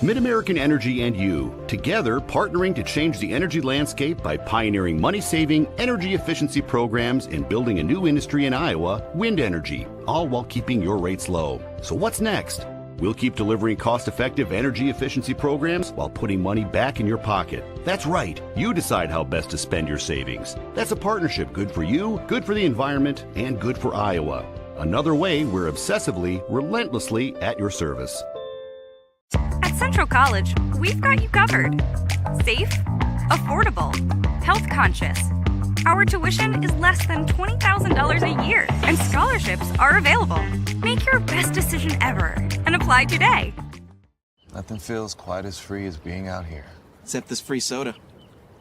Mid-American Energy and you, together partnering to change the energy landscape by pioneering money-saving, energy efficiency programs and building a new industry in Iowa, wind energy, all while keeping your rates low. So what's next? We'll keep delivering cost-effective energy efficiency programs while putting money back in your pocket. That's right. You decide how best to spend your savings. That's a partnership good for you, good for the environment, and good for Iowa. Another way we're obsessively, relentlessly at your service. At Central College, we've got you covered. Safe, affordable, health conscious. Our tuition is less than $20,000 a year, and scholarships are available. Make your best decision ever and apply today. Nothing feels quite as free as being out here. Except this free soda.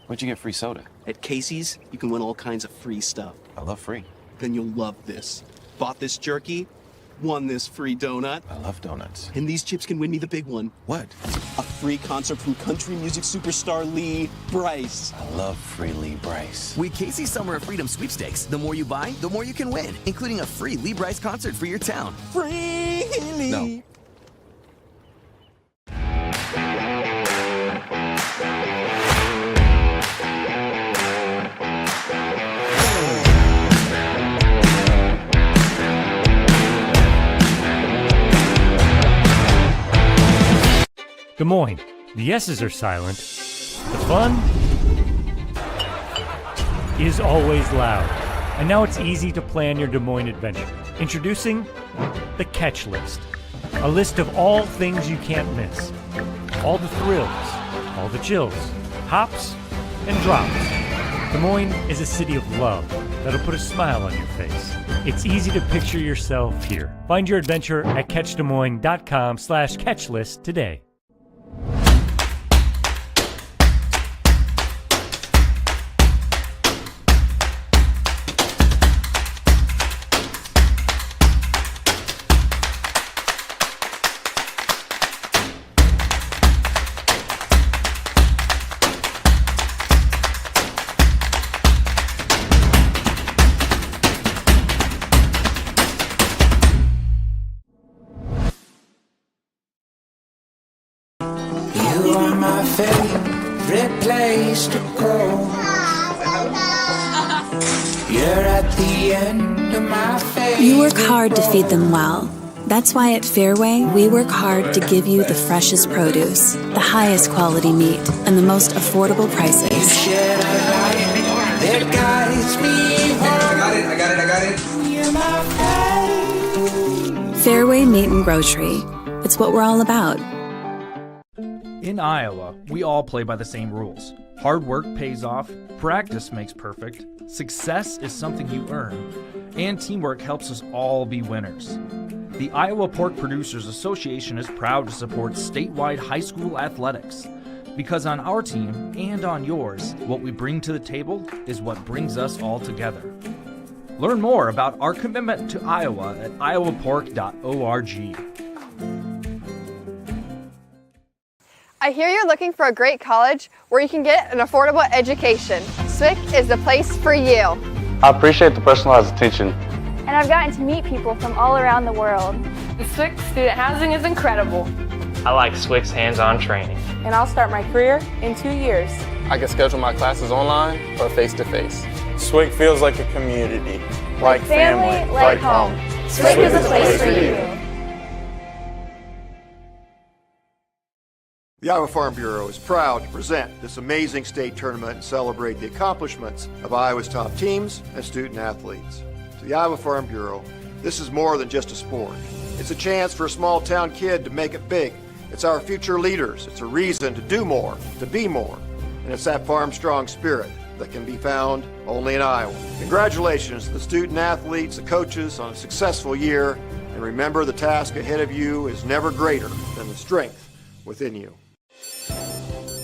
Where'd you get free soda? At Casey's, you can win all kinds of free stuff. I love free. Then you'll love this. Bought this jerky, won this free donut. I love donuts. And these chips can win me the big one. What? A free concert from country music superstar Lee Brice. I love free Lee Brice. With Casey's Summer of Freedom Sweepstakes, the more you buy, the more you can win, including a free Lee Brice concert for your town. Free Lee! No. Des Moines. The S's are silent. The fun is always loud. And now it's easy to plan your Des Moines adventure. Introducing the Catch List. A list of all things you can't miss. All the thrills, all the chills, hops and drops. Des Moines is a city of love that'll put a smile on your face. It's easy to picture yourself here. Find your adventure at catchdesmoines.com/catchlist today. You are my favorite place to go. You're at the end of my favorite. You work hard to feed them well. That's why at Fairway, we work hard to give you the freshest produce, the highest quality meat, and the most affordable prices. You shed a light that guides me home. I got it. You're my favorite. Fairway Meat and Grocery. It's what we're all about. In Iowa, we all play by the same rules. Hard work pays off, practice makes perfect, success is something you earn, and teamwork helps us all be winners. The Iowa Pork Producers Association is proud to support statewide high school athletics, because on our team and on yours, what we bring to the table is what brings us all together. Learn more about our commitment to Iowa at iowapork.org. I hear you're looking for a great college where you can get an affordable education. SWIC is the place for you. I appreciate the personalized attention. And I've gotten to meet people from all around the world. The SWIC student housing is incredible. I like SWIC's hands-on training. And I'll start my career in 2 years. I can schedule my classes online or face-to-face. SWIC feels like a community. Like family, like home. SWIC is a place for you. The Iowa Farm Bureau is proud to present this amazing state tournament and celebrate the accomplishments of Iowa's top teams and student athletes. To the Iowa Farm Bureau, this is more than just a sport. It's a chance for a small town kid to make it big. It's our future leaders. It's a reason to do more, to be more. And it's that farm strong spirit that can be found only in Iowa. Congratulations to the student athletes, the coaches on a successful year. And remember, the task ahead of you is never greater than the strength within you.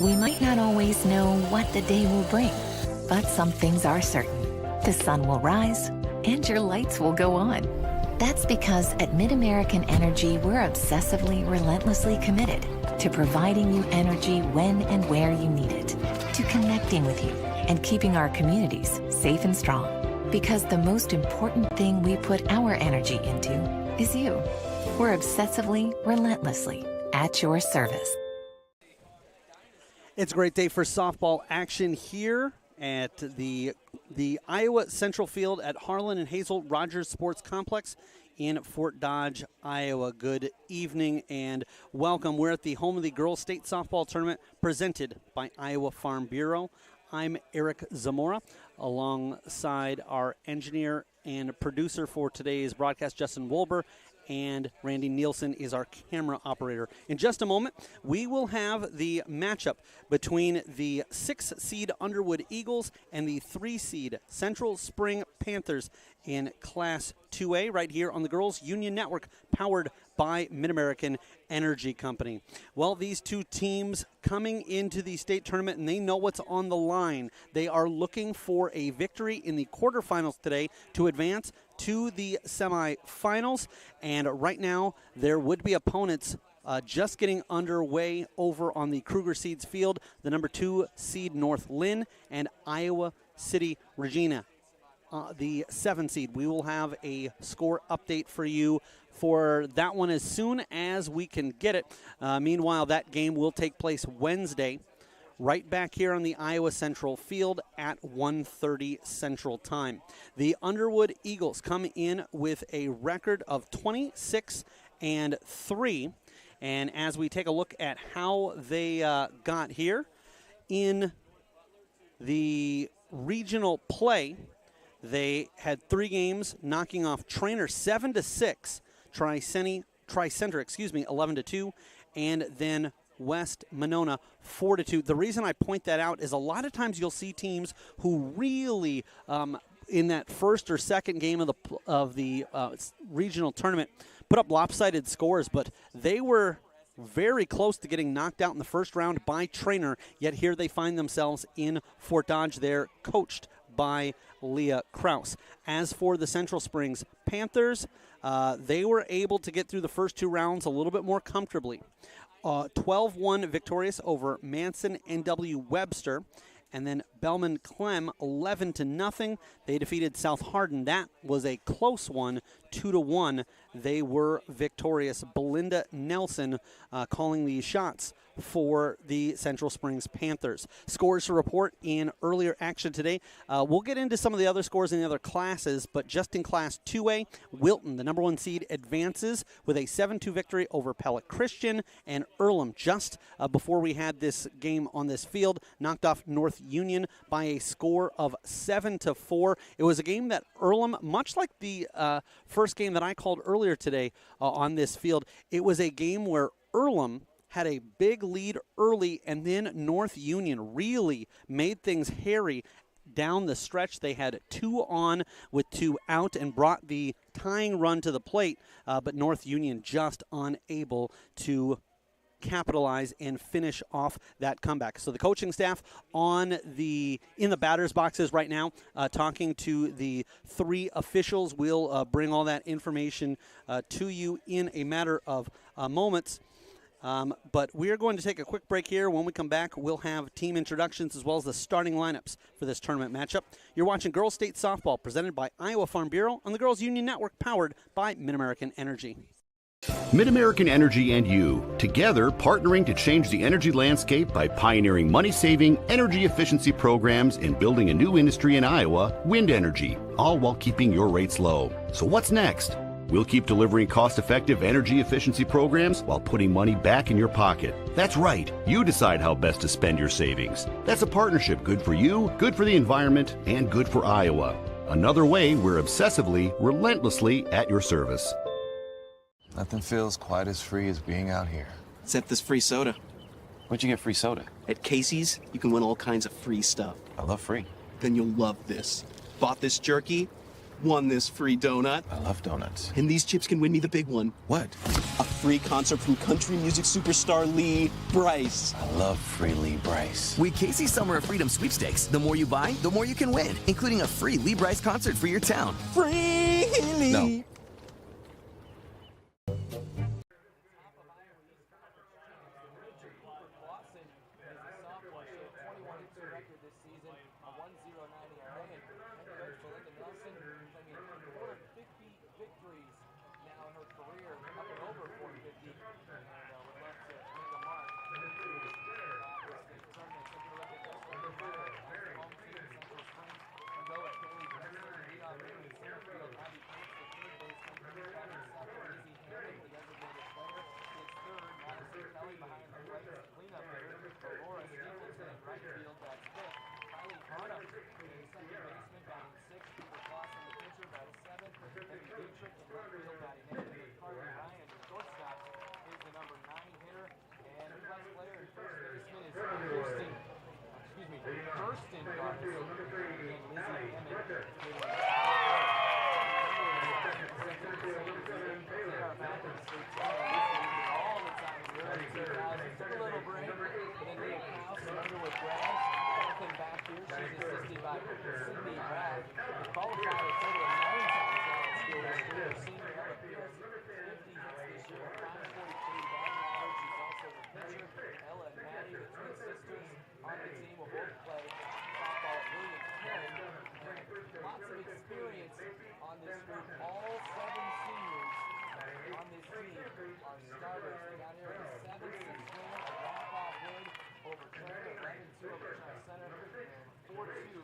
We might not always know what the day will bring, but some things are certain. The sun will rise and your lights will go on. That's because at Mid-American Energy, we're obsessively, relentlessly committed to providing you energy when and where you need it, to connecting with you and keeping our communities safe and strong. Because the most important thing we put our energy into is you. We're obsessively, relentlessly at your service. It's a great day for softball action here at the Iowa Central Field at Harlan and Hazel Rogers Sports Complex in Fort Dodge, Iowa. Good evening and welcome. We're at the home of the Girls State Softball Tournament presented by Iowa Farm Bureau. I'm Eric Zamora alongside our engineer and producer for today's broadcast, Justin Wolber, and Randy Nielsen is our camera operator. In just a moment, we will have the matchup between the 6-seed Underwood Eagles and the 3-seed Central Spring Panthers in Class 2A right here on the Girls Union Network, powered by Mid-American Energy Company. Well, these two teams coming into the state tournament, and they know what's on the line. They are looking for a victory in the quarterfinals today to advance to the semifinals, and right now there would be opponents just getting underway over on the Kruger Seeds field, the number 2 seed North Lynn and Iowa City Regina. The 7 seed. We will have a score update for you for that one as soon as we can get it. Meanwhile, that game will take place Wednesday, right back here on the Iowa Central Field at 1:30 Central Time. The Underwood Eagles come in with a record of 26-3, and as we take a look at how they got here in the regional play, they had 3 games, knocking off Trainer 7-6, Tricenter 11-2, and then West Monona 4-2. The reason I point that out is a lot of times you'll see teams who really, in that first or second game of the regional tournament, put up lopsided scores, but they were very close to getting knocked out in the first round by Trainer, yet here they find themselves in Fort Dodge. They're coached by Leah Kraus. As for the Central Springs Panthers, they were able to get through the first 2 rounds a little bit more comfortably. 12-1 victorious over Manson N.W. Webster, and then Bellman Clem 11-0. They defeated South Hardin. That was a close one, 2-1. They were victorious. Belinda Nelson calling the shots for the Central Springs Panthers. Scores to report in earlier action today. We'll get into some of the other scores in the other classes, but just in Class 2A, Wilton, the number 1 seed, advances with a 7-2 victory over Pellet Christian, and Earlham, just before we had this game on this field, knocked off North Union by a score of 7-4. It was a game that Earlham, much like the first game that I called earlier today on this field, it was a game where Earlham had a big lead early, and then North Union really made things hairy down the stretch. They had 2 on with 2 out and brought the tying run to the plate, but North Union just unable to capitalize and finish off that comeback. So the coaching staff in the batter's boxes right now, talking to the 3 officials. We'll bring all that information to you in a matter of moments. But we are going to take a quick break here. When we come back, we'll have team introductions as well as the starting lineups for this tournament matchup. You're watching Girls State Softball, presented by Iowa Farm Bureau on the Girls Union Network, powered by Mid-American Energy. Mid-American Energy and you, together partnering to change the energy landscape by pioneering money-saving, energy efficiency programs and building a new industry in Iowa, wind energy, all while keeping your rates low. So what's next? We'll keep delivering cost-effective energy efficiency programs while putting money back in your pocket. That's right. You decide how best to spend your savings. That's a partnership good for you, good for the environment, and good for Iowa. Another way we're obsessively, relentlessly at your service. Nothing feels quite as free as being out here. Except this free soda. Where'd you get free soda? At Casey's, you can win all kinds of free stuff. I love free. Then you'll love this. Bought this jerky, won this free donut. I love donuts. And these chips can win me the big one. What? A free concert from country music superstar Lee Brice. I love free Lee Brice. With Casey's Summer of Freedom Sweepstakes, the more you buy, the more you can win, including a free Lee Brice concert for your town. Free Lee! No. Kirsten Garnis and Lizzie Emmett. They are back in the state tournament all the time in the early 2000s. Took a little break, and then Leah Krause and Underwood grads. Came back here. She's assisted by Cindy Bragg. Qualified a total of 9 times now in school history. Her senior year appears 50 hits this year, 543 batting average. She's also the pitcher. Ella and Maddie, the twin sisters on the team, will both play softball at Williams Perry. Lots of experience on this group. All 7 seniors on this team are starters. We got here a 7-6 winner, a walk-off win over Turner, 11-2 over Chuck Center, and 4-2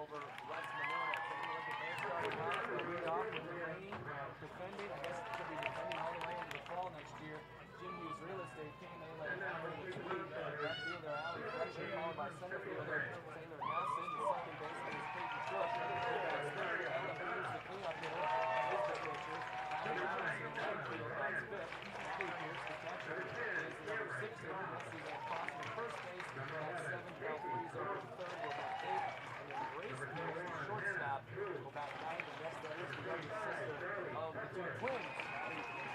over West Monona. Taking a look at their starting lineup, they'll lead off with the reigning, defending, I guess it could be defending all the way into the fall next year. Jim Hughes Real Estate came in like an hour in the tweet. Left fielder Allie Fletcher, followed by center fielder Taylor Nelson. The second baseman is Peyton Cook. That's third. Ella Peters, the cleanup hitter, is the pitcher. Allie Robinson, right field, that's fifth. Kelly Pierce, the catcher, is the number 6 hitter. Nessie Van Foster, first base. That's 7th. Cal Freeze over to third, will bat 8th. And then Grace Pierce, the shortstop, will bat 9th. And yes, that is the younger sister of the two twins.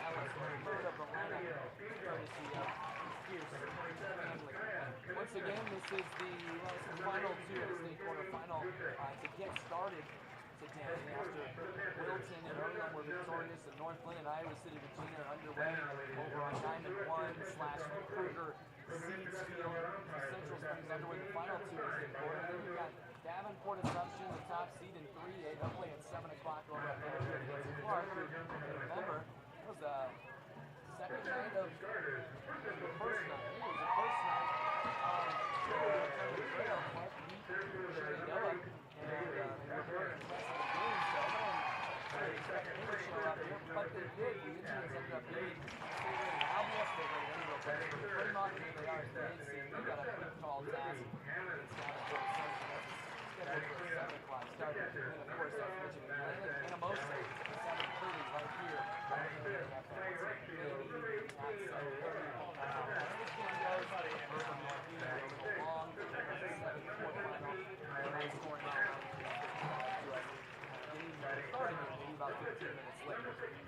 Ellis, third of the lineup, courtesy of Pierce family. Once again, this is the final 2 of the state quarterfinal to get started today. After Wilton and Earlham were victorious, and Northland and Iowa City Regina are underway over on Diamond 1/Kruger Seeds Field. Central Springs underway the final 2 of the state quarter. Then you've got Davenport Assumption, the top seed in 3A. They'll play at 7 o'clock over at Underwood against Clark. Remember, it was the second night of the first night. It was the first night the trail. Clark beat Shenandoah, and they were very impressive in doing so. I didn't expect them to show up here, but they did. The Indians ended up beating Xavier and Albion. They were ended up playing Fremont, here they are at the 8th seed. They got a big tall task against Davenport Assumption. That's scheduled for a 7 o'clock start. And of course, I was mentioning Atlantic and Anamosa, 7:30 right here.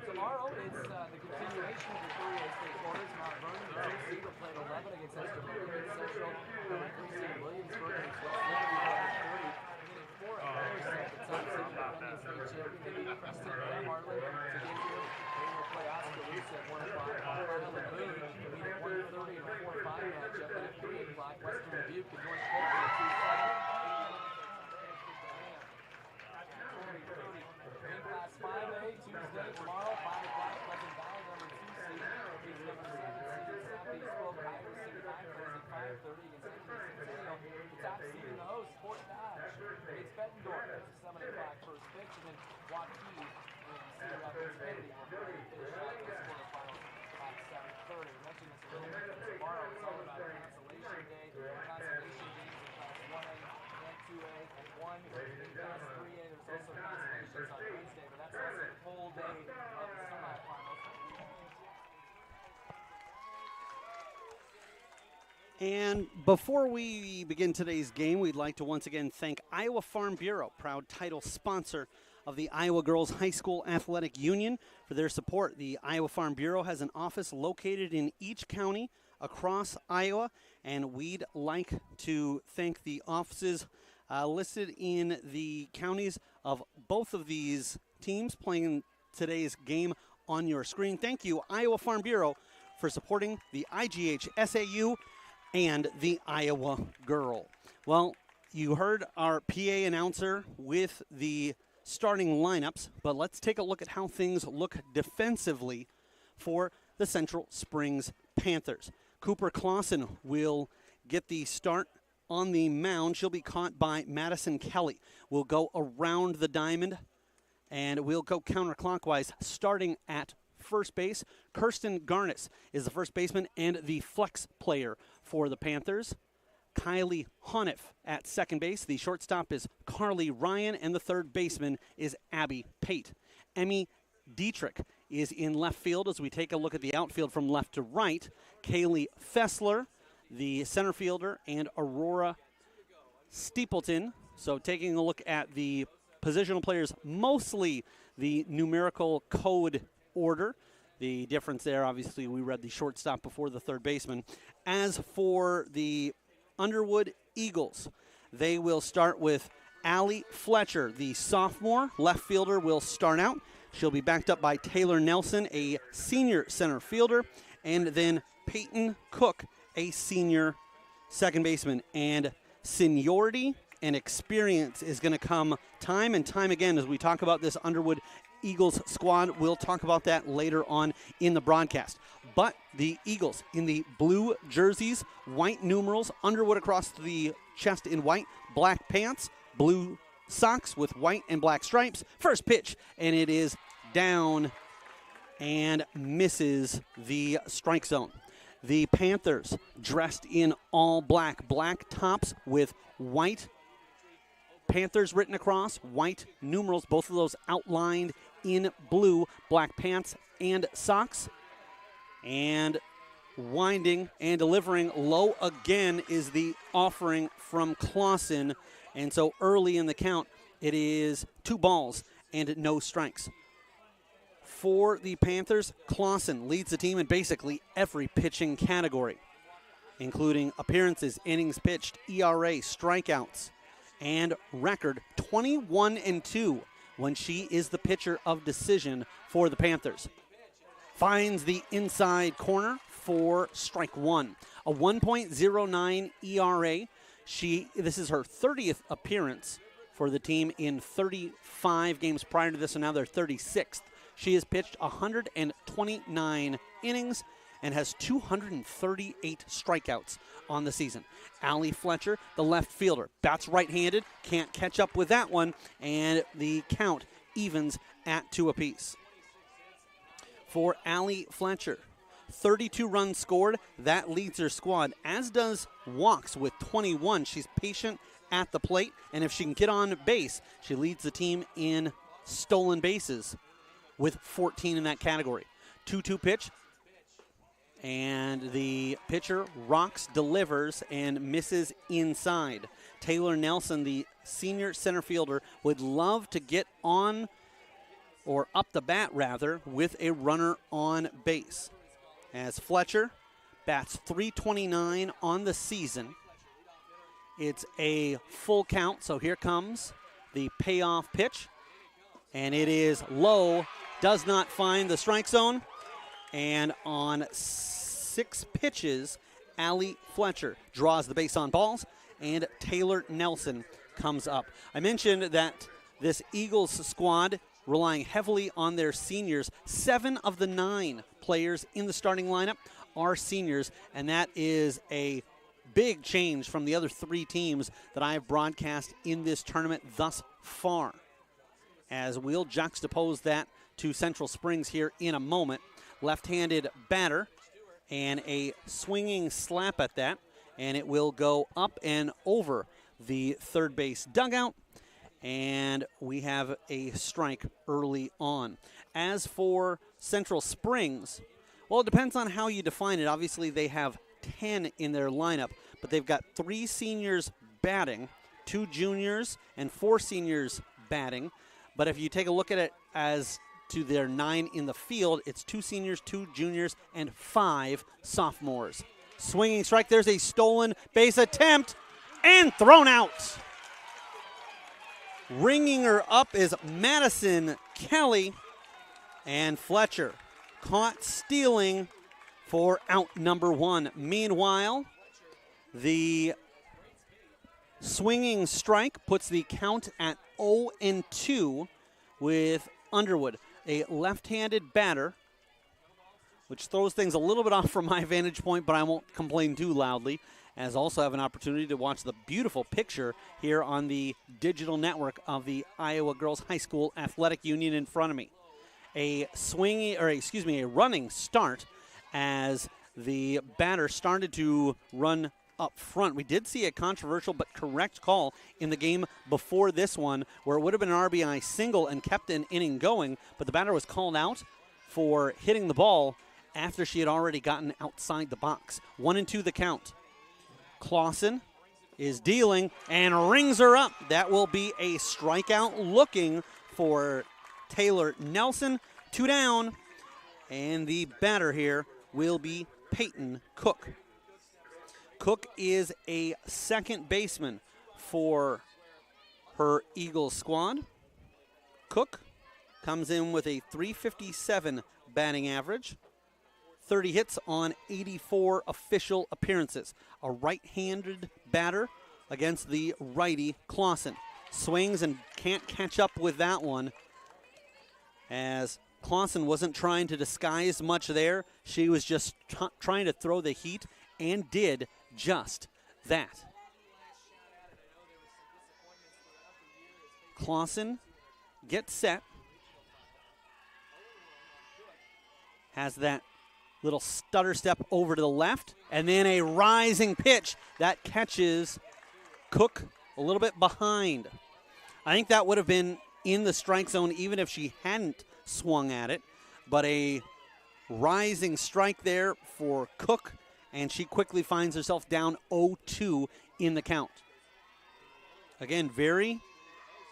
Tomorrow is the continuation of the 3A state quarters. Mount Vernon and Tennessee will play at 11 against Esther Liberty Central. Williamsburg against West Liberty at 30. Getting 4 at Harrison, the top seed defending state champion. They beat Preston and Harlan to get here. They will play Oskaloosa at 1 o'clock. Harlan and Boone meet at 1:30 in a 4-5 matchup. And at 3 o'clock, Western Dubuque and North Polk in a 2-7. Class 5A, Tuesday, tomorrow, 5 o'clock, Pleasant Valley, number 2 seed, is number 7 seed, Southeast Polk, Iowa City High, plays at 5:30 against Anthony Centennial. The top seed in the host, Fort Dodge, against Bettendorf. That's a 7 o'clock first pitch, and then Waukee and Cedar Rapids Kennedy will finish out this quarterfinal at 7:30. We mentioned this a little bit, but tomorrow it's all about cancellation day. Consolation games in Class 1A and 2A and 1 in Class 3A. There's also consolations on Wednesday, but that's also a full day of the semifinals. And before we begin today's game, we'd like to once again thank Iowa Farm Bureau, proud title sponsor of the Iowa Girls High School Athletic Union, for their support. The Iowa Farm Bureau has an office located in each county across Iowa, and we'd like to thank the offices listed in the counties of both of these teams playing today's game on your screen. Thank you, Iowa Farm Bureau, for supporting the IGHSAU and the Iowa Girl. Well, you heard our PA announcer with the starting lineups, but let's take a look at how things look defensively for the Central Springs Panthers. Cooper Clausen will get the start on the mound. She'll be caught by Madison Kelly. We'll go around the diamond, and we'll go counterclockwise, starting at first base. Kirsten Garnis is the first baseman and the flex player for the Panthers. Kylie Honiff at second base. The shortstop is Carly Ryan, and the third baseman is Abby Pate. Emmy Dietrich is in left field as we take a look at the outfield from left to right. Kaylee Fessler, the center fielder, and Aurora Steepleton. So taking a look at the positional players, mostly the numerical code order. The difference there, obviously, we read the shortstop before the third baseman. As for the Underwood Eagles, they will start with Allie Fletcher, the sophomore left fielder, will start out. She'll be backed up by Taylor Nelson, a senior center fielder, and then Peyton Cook, a senior second baseman. And seniority and experience is going to come time and time again as we talk about this Underwood Eagles squad. We'll talk about that later on in the broadcast. But the Eagles in the blue jerseys, white numerals, Underwood across the chest in white, black pants, blue socks with white and black stripes. First pitch, and it is down and misses the strike zone. The Panthers dressed in all black, black tops with white Panthers written across, white numerals, both of those outlined in blue, black pants and socks. And winding and delivering low again is the offering from Clausen. And so early in the count, it is 2 balls and no strikes. For the Panthers, Clausen leads the team in basically every pitching category, including appearances, innings pitched, ERA, strikeouts, and record 21-2 when she is the pitcher of decision for the Panthers. Finds the inside corner for strike one. A 1.09 ERA. This is her 30th appearance for the team in 35 games prior to this, and now their 36th. She has pitched 129 innings and has 238 strikeouts on the season. Allie Fletcher, the left fielder, bats right-handed, can't catch up with that one, and the count evens at 2 apiece. For Allie Fletcher, 32 runs scored, that leads her squad, as does walks with 21. She's patient at the plate, and if she can get on base, she leads the team in stolen bases with 14 in that category. 2-2 pitch, and the pitcher rocks, delivers, and misses inside. Taylor Nelson, the senior center fielder, would love to get on, or up the bat rather, with a runner on base. As Fletcher bats .329 on the season. It's a full count, so here comes the payoff pitch. And it is low, does not find the strike zone. And on 6 pitches, Allie Fletcher draws the base on balls, and Taylor Nelson comes up. I mentioned that this Eagles squad relying heavily on their seniors. 7 of the 9 players in the starting lineup are seniors, and that is a big change from the other 3 teams that I have broadcast in this tournament thus far. As we'll juxtapose that to Central Springs here in a moment. Left-handed batter, and a swinging slap at that, and it will go up and over the third base dugout, and we have a strike early on. As for Central Springs, well, it depends on how you define it. Obviously, they have 10 in their lineup, but they've got 3 seniors batting, 2 juniors, and 4 seniors batting. But if you take a look at it as to their 9 in the field, it's 2 seniors, 2 juniors, and 5 sophomores. Swinging strike, there's a stolen base attempt, and thrown out. Ringing her up is Madison Kelly, and Fletcher caught stealing for out number 1. Meanwhile, the swinging strike puts the count at 0-2 with Underwood. A left-handed batter, which throws things a little bit off from my vantage point, but I won't complain too loudly, as I also have an opportunity to watch the beautiful picture here on the digital network of the Iowa Girls High School Athletic Union in front of me. A running start as the batter started to run up front. We did see a controversial but correct call in the game before this one, where it would have been an RBI single and kept an inning going, but the batter was called out for hitting the ball after she had already gotten outside the box. 1-2 the count. Clausen is dealing and rings her up. That will be a strikeout looking for Taylor Nelson. 2 down, and the batter here will be Peyton Cook. Cook is a second baseman for her Eagles squad. Cook comes in with a .357 batting average, 30 hits on 84 official appearances. A right-handed batter against the righty Clausen. Swings and can't catch up with that one, as Clausen wasn't trying to disguise much there. She was just trying to throw the heat and did just that. Clausen gets set. Has that little stutter step over to the left, and then a rising pitch that catches Cook a little bit behind. I think that would have been in the strike zone even if she hadn't swung at it, but a rising strike there for Cook, and she quickly finds herself down 0-2 in the count. Again, very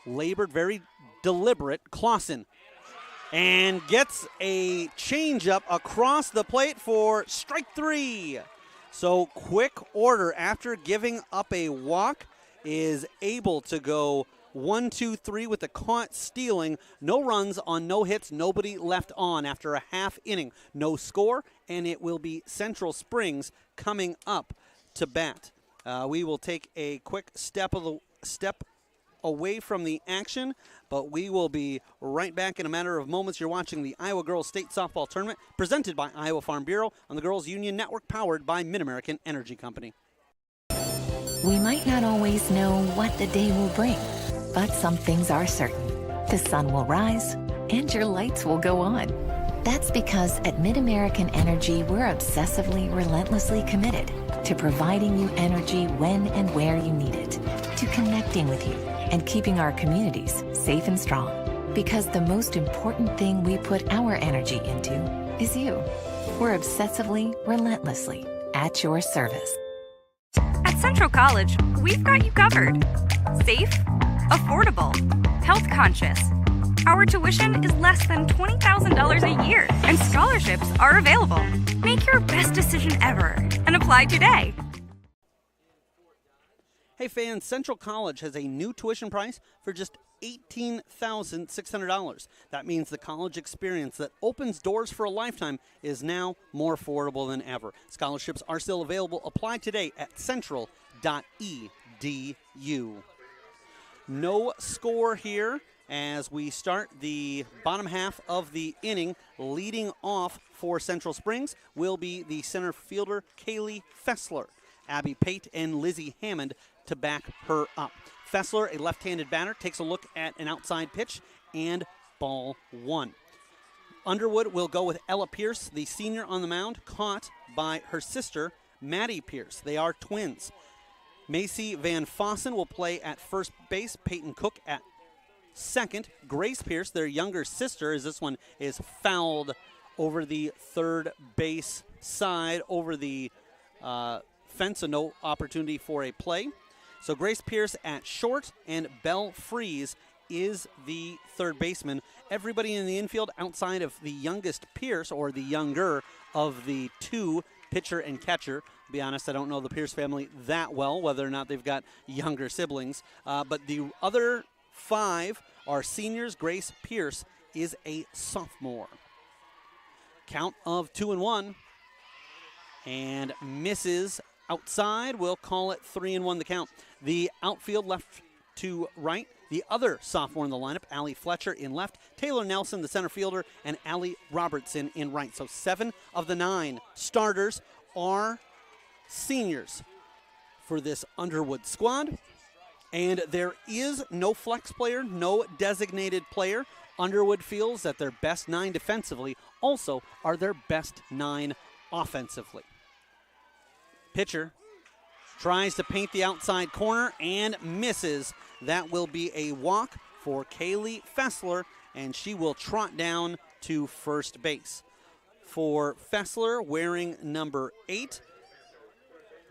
labored, very deliberate. Clausen, and gets a changeup across the plate for strike 3. So quick order after giving up a walk is able to go 1-2-3 with the caught stealing. No runs on no hits, nobody left on after a half inning. No score, and it will be Central Springs coming up to bat. We will take a quick step away from the action, but we will be right back in a matter of moments. You're watching the Iowa Girls State Softball Tournament presented by Iowa Farm Bureau on the Girls Union Network, powered by Mid-American Energy Company. We might not always know what the day will bring, but some things are certain. The sun will rise and your lights will go on. That's because at Mid-American Energy, we're obsessively, relentlessly committed to providing you energy when and where you need it, to connecting with you and keeping our communities safe and strong. Because the most important thing we put our energy into is you. We're obsessively, relentlessly at your service. At Central College, we've got you covered. Safe, affordable, health conscious. Our tuition is less than $20,000 a year, and scholarships are available. Make your best decision ever and apply today. Hey fans, Central College has a new tuition price for just $18,600. That means the college experience that opens doors for a lifetime is now more affordable than ever. Scholarships are still available. Apply today at central.edu. No score here as we start the bottom half of the inning. Leading off for Central Springs will be the center fielder, Kaylee Fessler. Abby Pate and Lizzie Hammond to back her up. Fessler, a left-handed batter, takes a look at an outside pitch and ball 1. Underwood will go with Ella Pierce, the senior on the mound, caught by her sister, Maddie Pierce. They are twins. Macy Van Fossen will play at first base. Peyton Cook at second. Grace Pierce, their younger sister, as this one is fouled over the third base side, over the fence, so no opportunity for a play. So Grace Pierce at short, and Belle Freeze is the third baseman. Everybody in the infield outside of the youngest Pierce, or the younger of the two, pitcher and catcher. To be honest, I don't know the Pierce family that well, whether or not they've got younger siblings. But the other 5 are seniors. Grace Pierce is a sophomore. Count of 2-1. And misses outside. We'll call it 3-1 the count. The outfield left to right. The other sophomore in the lineup, Allie Fletcher in left, Taylor Nelson, the center fielder, and Allie Robertson in right. So 7 of the 9 starters are seniors for this Underwood squad. And there is no flex player, no designated player. Underwood feels that their best 9 defensively also are their best 9 offensively. Pitcher tries to paint the outside corner and misses. That will be a walk for Kaylee Fessler, and she will trot down to first base. For Fessler, wearing number 8,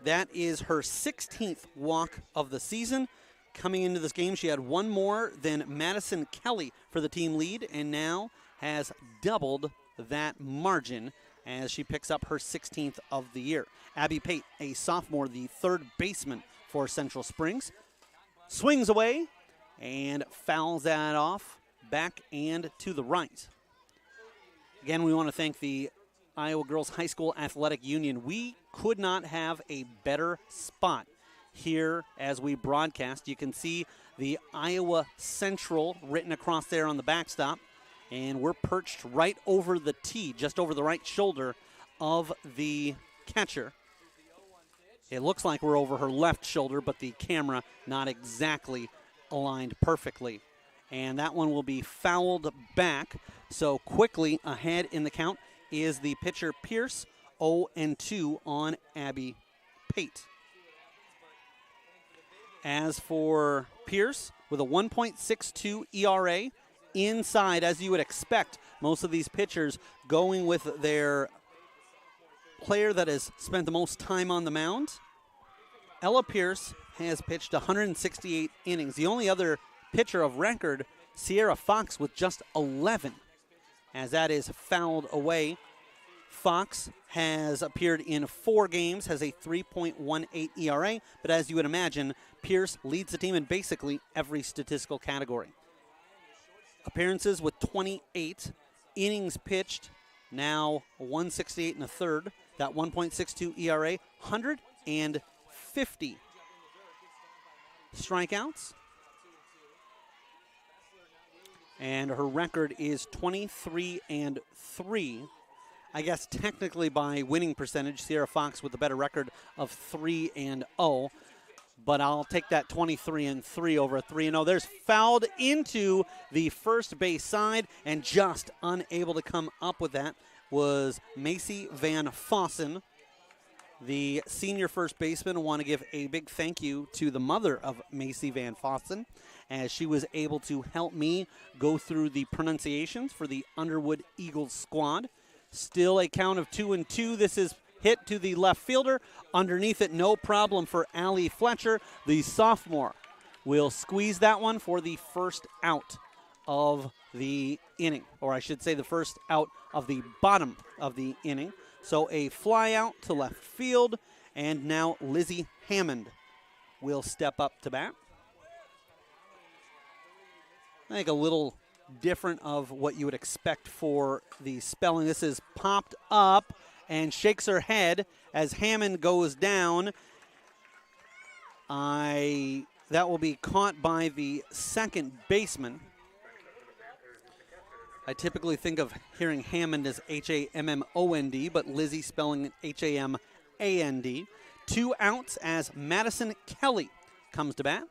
That is her 16th walk of the season. Coming into this game, she had one more than Madison Kelly for the team lead, and now has doubled that margin as she picks up her 16th of the year. Abby Pate, a sophomore, the third baseman for Central Springs, swings away and fouls that off back and to the right. Again, we want to thank the Iowa Girls High School Athletic Union. We could not have a better spot here as we broadcast. You can see the Iowa Central written across there on the backstop, and we're perched right over the tee, just over the right shoulder of the catcher. It looks like we're over her left shoulder, but the camera not exactly aligned perfectly. And that one will be fouled back. So quickly ahead in the count is the pitcher Pierce, 0-2 on Abby Pate. As for Pierce, with a 1.62 ERA, inside, as you would expect, most of these pitchers going with their player that has spent the most time on the mound. Ella Pierce has pitched 168 innings. The only other pitcher of record, Sierra Fox, with just 11, as that is fouled away. Fox has appeared in 4 games, has a 3.18 ERA, but as you would imagine, Pierce leads the team in basically every statistical category. Appearances with 28, innings pitched, now 168 and a third, that 1.62 ERA, 150 strikeouts. And her record is 23-3. I guess technically by winning percentage, Sierra Fox with a better record of 3-0. But I'll take that 23-3 over a 3-0. There's fouled into the first base side, and just unable to come up with that was Macy Van Fossen. The senior first baseman. I want to give a big thank you to the mother of Macy Van Fossen, as she was able to help me go through the pronunciations for the Underwood Eagles squad. Still a count of 2-2. This is hit to the left fielder. Underneath it, no problem for Allie Fletcher. The sophomore will squeeze that one for the first out of the inning, or I should say the first out of the bottom of the inning. So a fly out to left field, and now Lizzie Hammond will step up to bat. I think a little different of what you would expect for the spelling. This is popped up and shakes her head as Hammond goes down. That will be caught by the second baseman. I typically think of hearing Hammond as Hammond, but Lizzie spelling it Hamand. 2 outs as Madison Kelly comes to bat.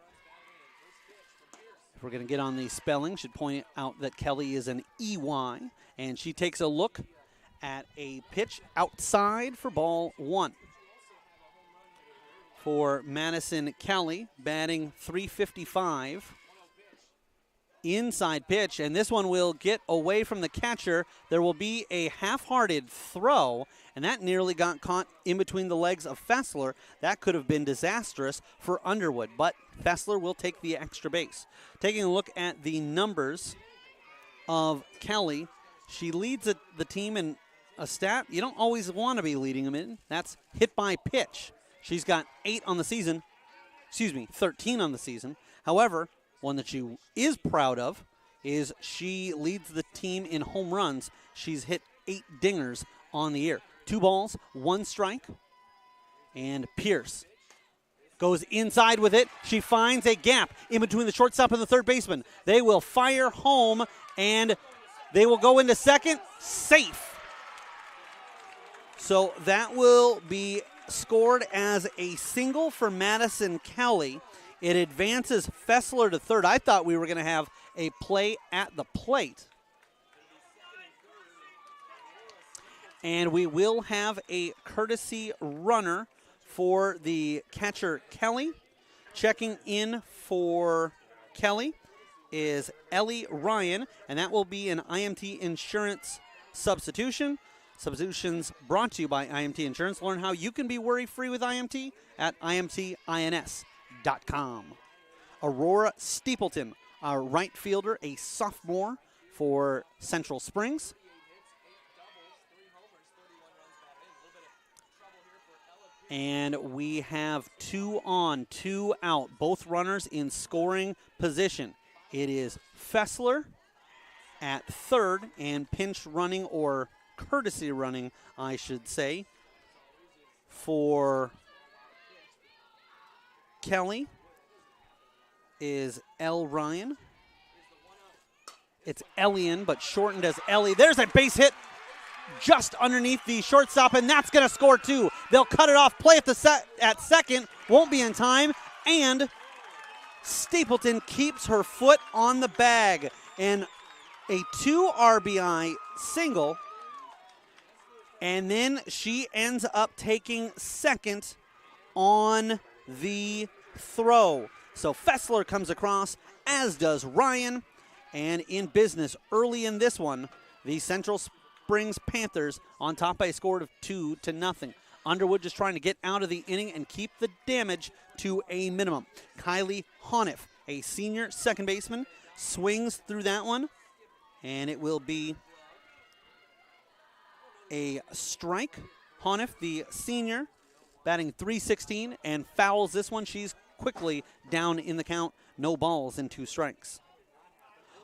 If we're going to get on the spelling, should point out that Kelly is an EY, and she takes a look at a pitch outside for ball 1. For Madison Kelly, batting .355. Inside pitch, and this one will get away from the catcher. There will be a half-hearted throw, and that nearly got caught in between the legs of Fessler. That could have been disastrous for Underwood, but Fessler will take the extra base. Taking a look at the numbers of Kelly, she leads the team in a stat you don't always want to be leading them in. That's hit by pitch. She's got 13 on the season. However, one that she is proud of is she leads the team in home runs. She's hit 8 dingers on the year. 2 balls, 1 strike. And Pierce goes inside with it. She finds a gap in between the shortstop and the third baseman. They will fire home, and they will go into second. Safe. So that will be scored as a single for Madison Kelly. It advances Fessler to third. I thought we were going to have a play at the plate. And we will have a courtesy runner for the catcher, Kelly. Checking in for Kelly is Ellie Ryan, and that will be an IMT insurance substitution. Substitutions brought to you by IMT Insurance. Learn how you can be worry-free with IMT at imtins.com. Aurora Steepleton, our right fielder, a sophomore for Central Springs. And we have 2 on, 2 out, both runners in scoring position. It is Fessler at third, and pinch running, or courtesy running, I should say, for Kelly is L. Ryan. It's Elian, but shortened as Ellie. There's a base hit just underneath the shortstop, and that's going to score 2. They'll cut it off. Play at second. Won't be in time. And Stapleton keeps her foot on the bag. And a 2 RBI single. And then she ends up taking second on the throw. So Fessler comes across, as does Ryan. And in business early in this one, the Central Springs Panthers on top by a score of 2-0. Underwood just trying to get out of the inning and keep the damage to a minimum. Kylie Honiff, a senior second baseman, swings through that one, and it will be a strike. Honiff, the senior, batting .316, and fouls this one. She's quickly down in the count. No balls and 2 strikes.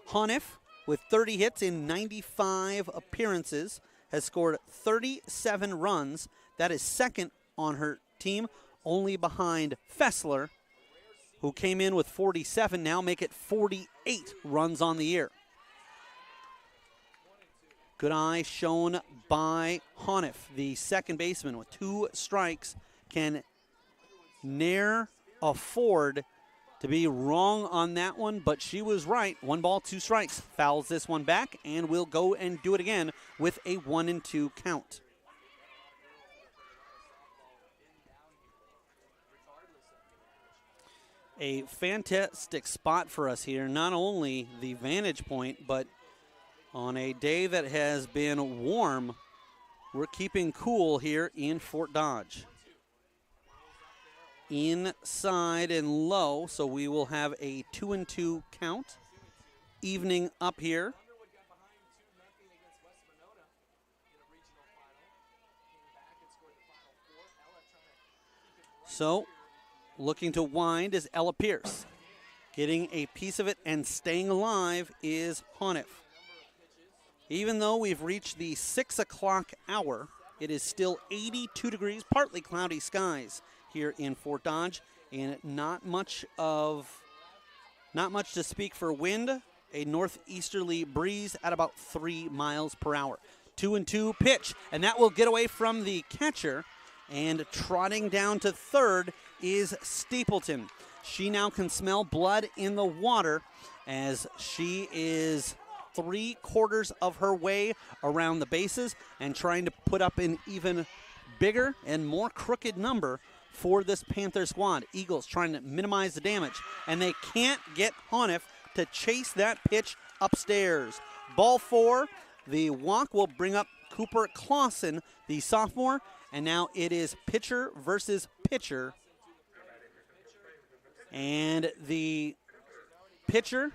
Honiff, with 30 hits in 95 appearances, has scored 37 runs. That is second on her team, only behind Fessler, who came in with 47, now make it 48 runs on the year. Good eye shown by Honiff, the second baseman, with 2 strikes, can ne'er afford to be wrong on that one, but she was right. 1 ball, 2 strikes. Fouls this one back, and will go and do it again with a 1-2 count. A fantastic spot for us here. Not only the vantage point, but on a day that has been warm, we're keeping cool here in Fort Dodge. Inside and low, so we will have a 2-2 count. Evening up here. So, looking to wind is Ella Pierce. Getting a piece of it and staying alive is Honiff. Even though we've reached the 6 o'clock hour, it is still 82 degrees, partly cloudy skies here in Fort Dodge, and not much to speak for wind. A northeasterly breeze at about 3 miles per hour. 2-2 pitch, and that will get away from the catcher, and trotting down to third is Stapleton. She now can smell blood in the water as she is 3/4 of her way around the bases and trying to put up an even bigger and more crooked number for this Panther squad. Eagles trying to minimize the damage, and they can't get Honiff to chase that pitch upstairs. Ball 4, the walk will bring up Cooper Clausen, the sophomore, and now it is pitcher versus pitcher. And the pitcher,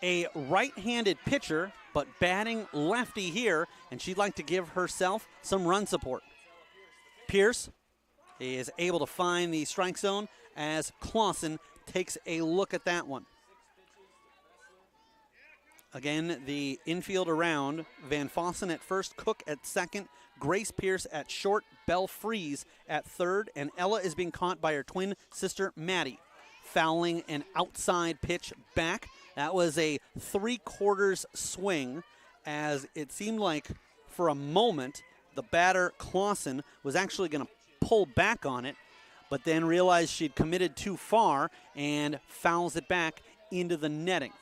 a right-handed pitcher, but batting lefty here, and she'd like to give herself some run support. Pierce is able to find the strike zone as Clausen takes a look at that one. Again, the infield around. Van Fossen at first, Cook at second, Grace Pierce at short, Belle Fries at third, and Ella is being caught by her twin sister, Maddie. Fouling an outside pitch back. That was a 3/4 swing, as it seemed like for a moment the batter, Clausen, was actually going to pull back on it, but then realized she'd committed too far and fouls it back into the netting.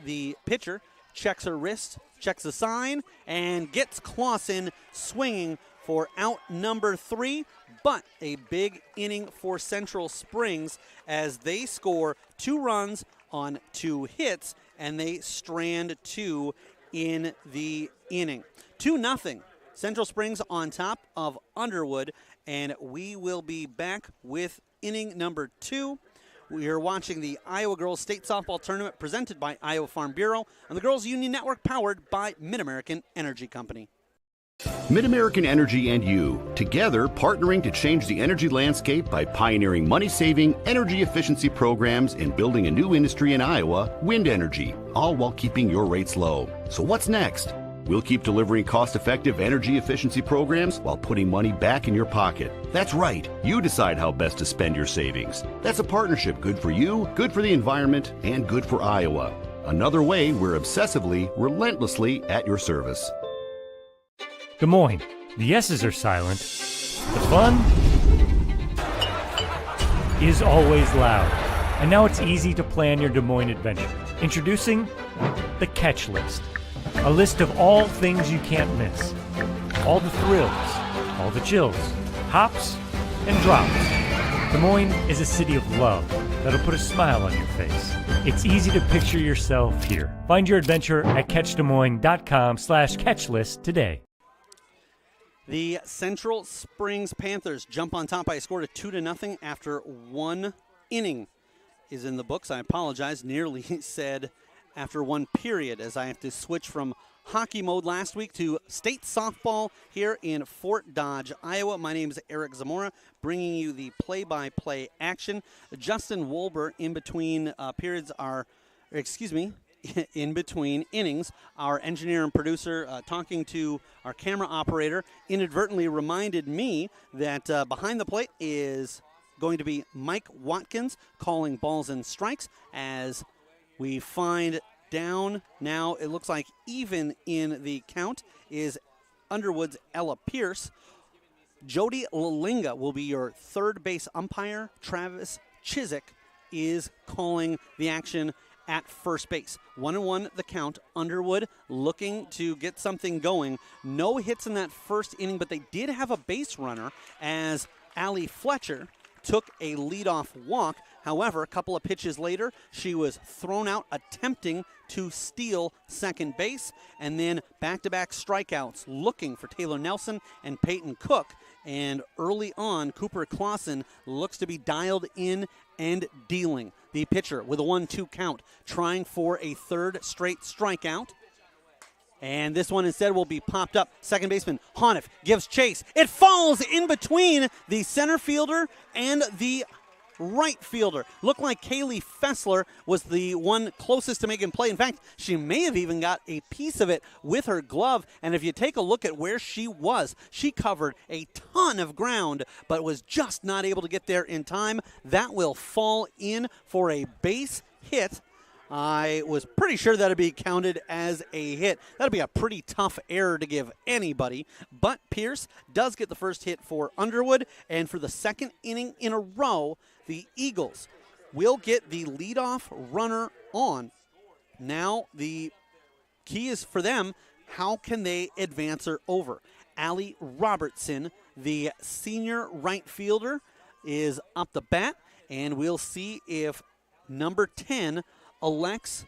The pitcher checks her wrist, checks the sign, and gets Clausen swinging for out number 3, but a big inning for Central Springs as they score 2 runs on 2 hits, and they strand 2 in the inning. 2-0 Central Springs on top of Underwood, and we will be back with inning number 2. We are watching the Iowa Girls State Softball Tournament presented by Iowa Farm Bureau and the Girls Union Network powered by Mid-American Energy Company. Mid-American Energy and you, together partnering to change the energy landscape by pioneering money-saving, energy efficiency programs and building a new industry in Iowa, wind energy, all while keeping your rates low. So what's next? We'll keep delivering cost-effective energy efficiency programs while putting money back in your pocket. That's right. You decide how best to spend your savings. That's a partnership good for you, good for the environment, and good for Iowa. Another way we're obsessively, relentlessly at your service. Des Moines, the S's are silent. The fun is always loud. And now it's easy to plan your Des Moines adventure. Introducing the Catch List. A list of all things you can't miss. All the thrills, all the chills, hops and drops. Des Moines is a city of love that'll put a smile on your face. It's easy to picture yourself here. Find your adventure at catchdesmoines.com/catchlist today. The Central Springs Panthers jump on top by a score of 2-0 after 1 inning is in the books. I apologize, nearly said after 1 period, as I have to switch from hockey mode last week to state softball here in Fort Dodge, Iowa. My name is Eric Zamora, bringing you the play-by-play action. Justin Wolber in between periods in between innings, our engineer and producer talking to our camera operator inadvertently reminded me that behind the plate is going to be Mike Watkins calling balls and strikes as we find down now. It looks like even in the count is Underwood's Ella Pierce. Jody Lalinga will be your third base umpire. Travis Chiswick is calling the action at first base. 1-1 the count. Underwood looking to get something going. No hits in that first inning, but they did have a base runner as Allie Fletcher took a leadoff walk. However, a couple of pitches later, she was thrown out attempting to steal second base, and then back-to-back strikeouts looking for Taylor Nelson and Peyton Cook. And early on, Cooper Clausen looks to be dialed in and dealing. The pitcher with a 1-2 count, trying for a third straight strikeout. And this one instead will be popped up. Second baseman Honiff gives chase. It falls in between the center fielder and the right fielder. Looked like Kaylee Fessler was the one closest to making play. In fact, she may have even got a piece of it with her glove. And if you take a look at where she was, she covered a ton of ground, but was just not able to get there in time. That will fall in for a base hit. I was pretty sure that would be counted as a hit. That would be a pretty tough error to give anybody. But Pierce does get the first hit for Underwood. And for the second inning in a row, the Eagles will get the leadoff runner on. Now the key is for them, how can they advance her over? Allie Robertson, the senior right fielder, is up the bat. And we'll see if number 10 elects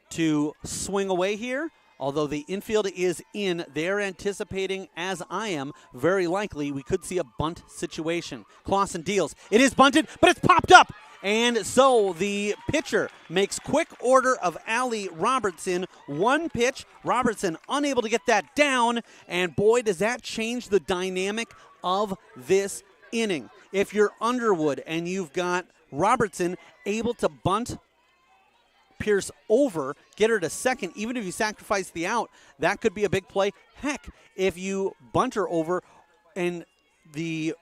to swing away here. Although the infield is in, they're anticipating, as I am, very likely we could see a bunt situation. Clausen deals. It is bunted, but it's popped up. And so the pitcher makes quick order of Allie Robertson. One pitch, Robertson unable to get that down. And boy, does that change the dynamic of this inning. If you're Underwood and you've got Robertson able to bunt Pierce over, get her to second, even if you sacrifice the out, that could be a big play. Heck, if you bunt her over and the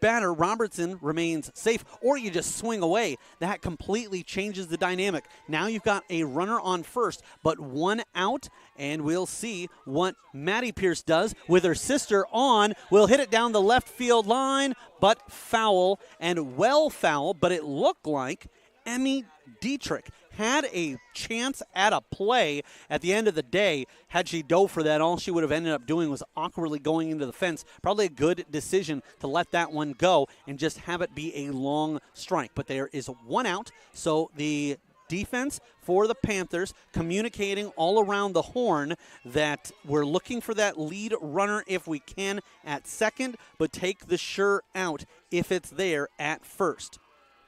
batter, Robertson, remains safe, or you just swing away, that completely changes the dynamic. Now you've got a runner on first, but one out, and we'll see what Maddie Pierce does with her sister on. Will hit it down the left field line, but foul, and well foul, but it looked like Emmy Dietrich had a chance at a play at the end of the day. Had she dove for that, all she would have ended up doing was awkwardly going into the fence. Probably a good decision to let that one go and just have it be a long strike. But there is one out, so the defense for the Panthers, communicating all around the horn that we're looking for that lead runner if we can at second, but take the sure out if it's there at first.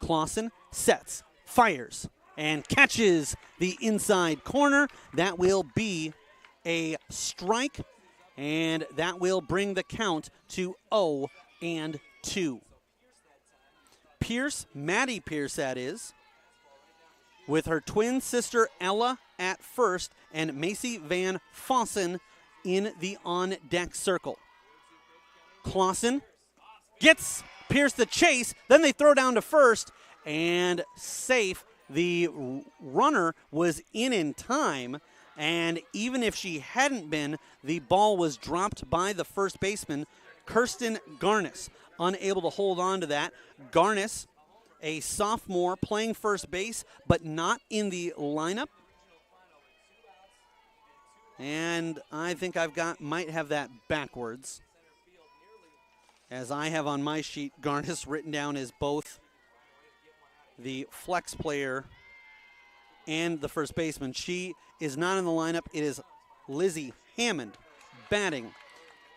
Clausen sets, fires, and catches the inside corner. That will be a strike, and that will bring the count to 0-2. Pierce, Maddie Pierce that is, with her twin sister Ella at first and Macy Van Fossen in the on-deck circle. Clausen gets Pierce the chase, then they throw down to first, and safe. The runner was in time, and even if she hadn't been, the ball was dropped by the first baseman, Kirsten Garnis, unable to hold on to that. Garnis, a sophomore playing first base, but not in the lineup. And I think might have that backwards, as I have on my sheet Garnis written down as both the flex player and the first baseman. She is not in the lineup. It is Lizzie Hammond batting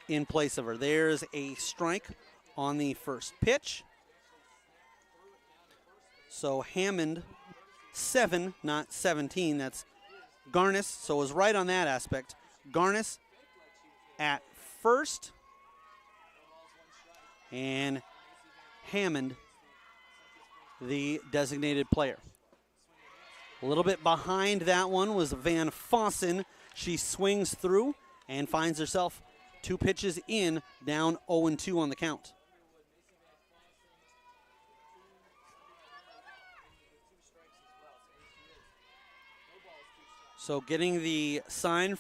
in place of her. There's a strike on the first pitch. So Hammond, 7, not 17. That's Garnis, so it was right on that aspect. Garnis at first, and Hammond, the designated player. A little bit behind that one was Van Fossen. She swings through and finds herself 2 pitches in, down 0-2 on the count. So getting the sign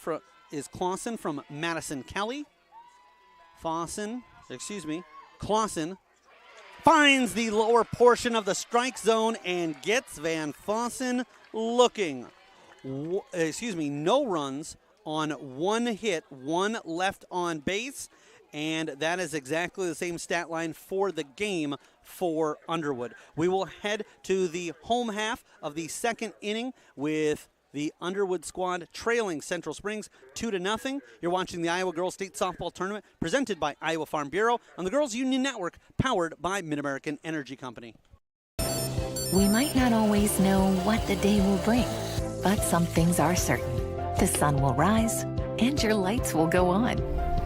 is Clausen from Madison Kelly. Clausen finds the lower portion of the strike zone and gets Van Fossen looking. No runs on 1 hit, 1 left on base, and that is exactly the same stat line for the game for Underwood. We will head to the home half of the second inning with the Underwood squad trailing Central Springs 2-0. You're watching the Iowa Girls State Softball Tournament presented by Iowa Farm Bureau on the Girls Union Network, powered by Mid-American Energy Company. We might not always know what the day will bring, but some things are certain. The sun will rise and your lights will go on.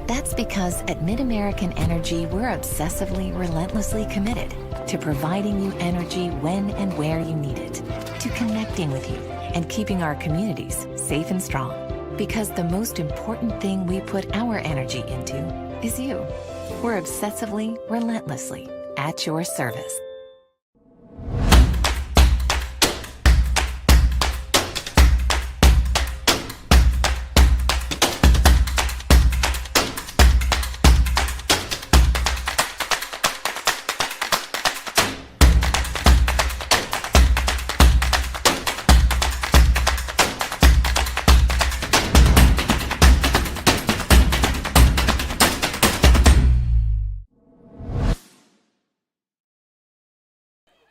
That's because at Mid-American Energy, we're obsessively, relentlessly committed to providing you energy when and where you need it, to connecting with you, and keeping our communities safe and strong. Because the most important thing we put our energy into is you. We're obsessively, relentlessly at your service.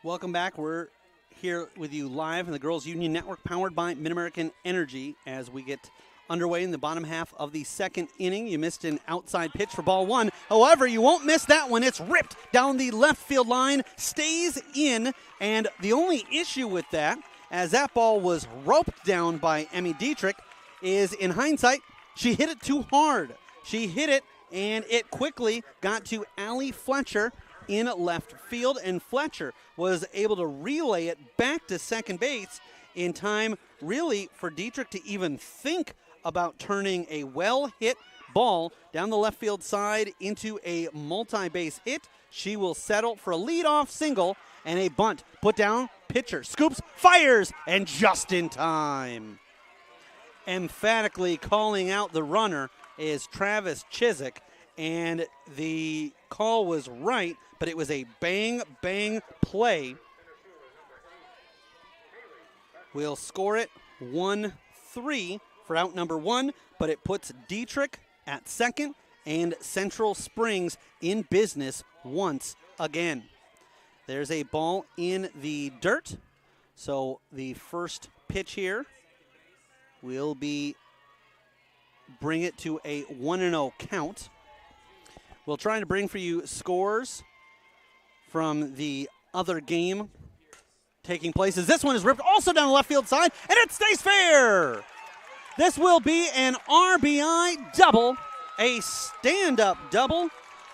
Welcome back. We're here with you live in the Girls Union Network, powered by Mid-American Energy, as we get underway in the bottom half of the second inning. You missed an outside pitch for ball 1. However, you won't miss that one. It's ripped down the left field line, stays in, and the only issue with that, as that ball was roped down by Emmy Dietrich, is in hindsight, she hit it too hard. She hit it, and it quickly got to Allie Fletcher in left field, and Fletcher was able to relay it back to second base in time, really, for Dietrich to even think about turning a well-hit ball down the left field side into a multi-base hit. She will settle for a leadoff single and a bunt. Put down, pitcher scoops, fires, and just in time. Emphatically calling out the runner is Travis Chiswick, and the call was right, but it was a bang play. We'll score it 1-3 for out number 1, but it puts Dietrich at second and Central Springs in business once again. There's a ball in the dirt So the first pitch here will be bring it to a 1-0 count. We'll try to bring for you scores from the other game taking place as this one is ripped also down the left field side, and it stays fair. This will be an RBI double, a stand-up double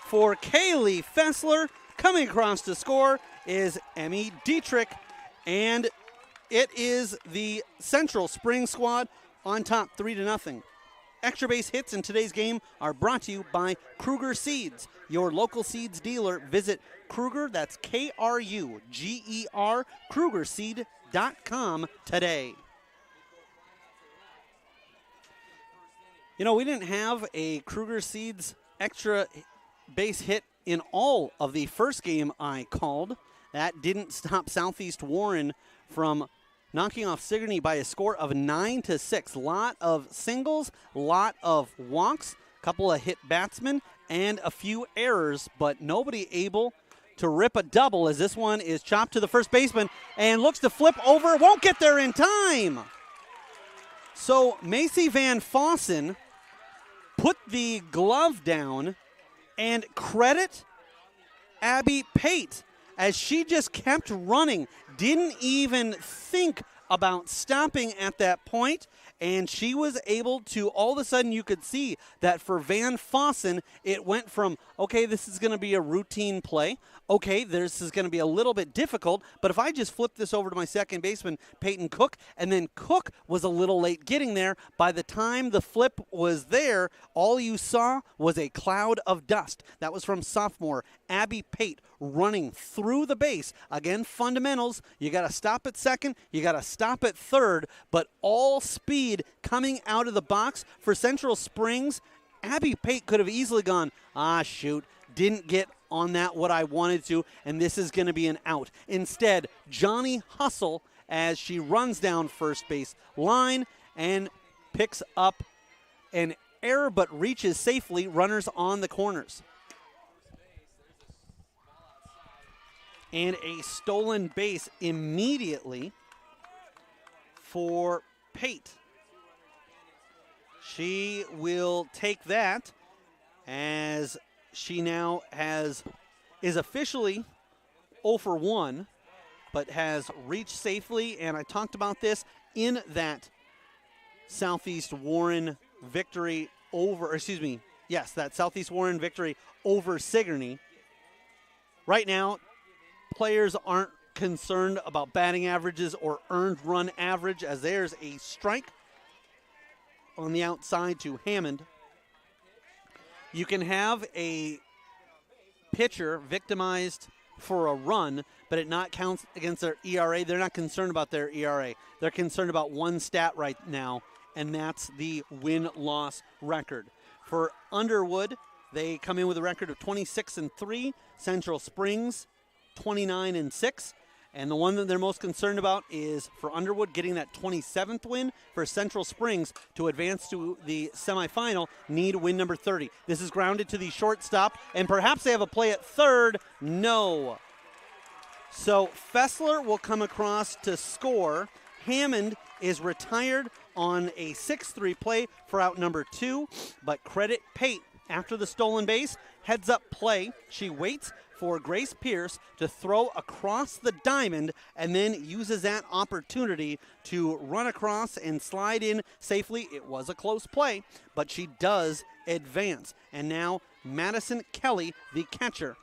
for Kaylee Fessler. Coming across to score is Emmy Dietrich, and it is the Central Springs squad on top 3-0. Extra base hits in today's game are brought to you by Kruger Seeds, your local seeds dealer. Visit Kruger, that's Kruger, KrugerSeed.com today. You know, we didn't have a Kruger Seeds extra base hit in all of the first game I called. That didn't stop Southeast Warren from knocking off Sigourney by a score of 9-6. Lot of singles, lot of walks, couple of hit batsmen, and a few errors, but nobody able to rip a double as this one is chopped to the first baseman and looks to flip over. Won't get there in time. So Macy Van Fossen put the glove down, and credit Abby Pate as she just kept running, didn't even think about stopping at that point, and she was able to, all of a sudden you could see that for Van Fossen, it went from, okay, this is going to be a routine play. Okay, this is going to be a little bit difficult, but if I just flip this over to my second baseman, Peyton Cook, and then Cook was a little late getting there, by the time the flip was there, all you saw was a cloud of dust. That was from sophomore Abby Pate running through the base. Again, fundamentals, you got to stop at second, you got to stop at third, but all speed coming out of the box for Central Springs. Abby Pate could have easily gone, shoot, didn't get on that what I wanted to, and this is going to be an out. Instead, Johnny Hustle, as she runs down first base line and picks up an error but reaches safely, runners on the corners. And a stolen base immediately for Pate. She will take that as she now is officially 0 for 1, but has reached safely, and I talked about this in that Southeast Warren victory over, that Southeast Warren victory over Sigourney. Right now, players aren't concerned about batting averages or earned run average, as there's a strike on the outside to Hammond. You can have a pitcher victimized for a run, but it not counts against their ERA. They're not concerned about their ERA. They're concerned about one stat right now, and that's the win-loss record. For Underwood, they come in with a record of 26-3. Central Springs, 29-6. And the one that they're most concerned about is for Underwood getting that 27th win. For Central Springs to advance to the semifinal, need win number 30. This is grounded to the shortstop, and perhaps they have a play at third. No. So Fessler will come across to score. Hammond is retired on a 6-3 play for out number 2, but credit Pate after the stolen base. Heads up play. She waits for Grace Pierce to throw across the diamond and then uses that opportunity to run across and slide in safely. It was a close play, but she does advance. And now Madison Kelly, the catcher,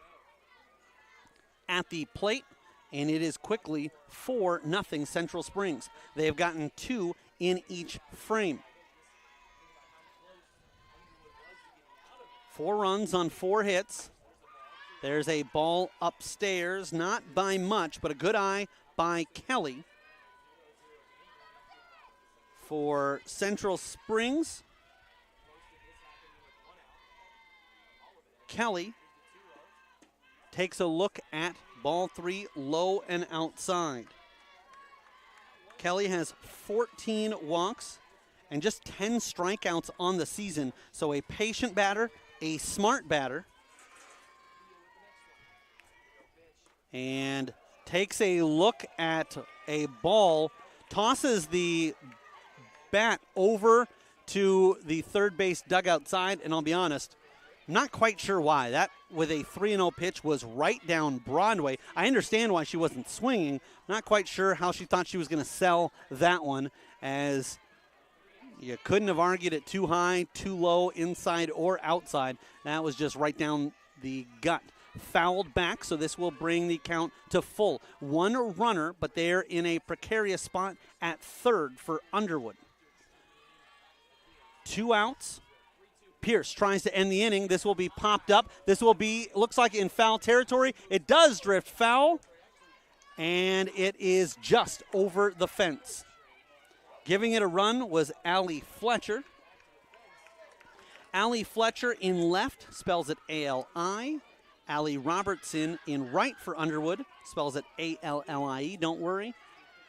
at the plate, and it is quickly 4-0 Central Springs. They have gotten 2 in each frame. 4 runs on 4 hits. There's a ball upstairs, not by much, but a good eye by Kelly. For Central Springs, Kelly takes a look at ball 3, low and outside. Kelly has 14 walks and just 10 strikeouts on the season, so a patient batter, a smart batter. And takes a look at a ball, tosses the bat over to the third base dugout side, and I'll be honest, I'm not quite sure why. That, with a 3-0 pitch, was right down Broadway. I understand why she wasn't swinging. Not quite sure how she thought she was going to sell that one, as you couldn't have argued it too high, too low, inside or outside. That was just right down the gut. Fouled back, so this will bring the count to full. One runner, but they're in a precarious spot at third for Underwood. 2 outs. Pierce tries to end the inning. This will be popped up. This will be, looks like, in foul territory. It does drift foul, and it is just over the fence. Giving it a run was Allie Fletcher. Allie Fletcher in left spells it A-L-I. Allie Robertson in right for Underwood spells it A-L-L-I-E. Don't worry,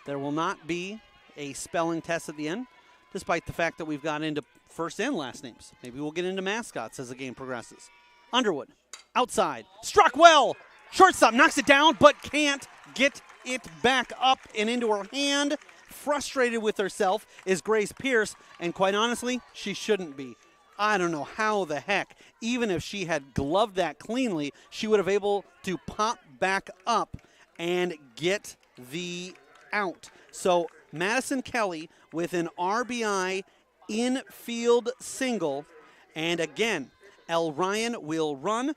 there will not be a spelling test at the end, despite the fact that we've got into first and last names. Maybe we'll get into mascots as the game progresses. Underwood, outside, struck well. Shortstop knocks it down, but can't get it back up and into her hand. Frustrated with herself is Grace Pierce, and quite honestly, she shouldn't be. I don't know how the heck, even if she had gloved that cleanly, she would have able to pop back up and get the out. So Madison Kelly with an RBI infield single. And again, L. Ryan will run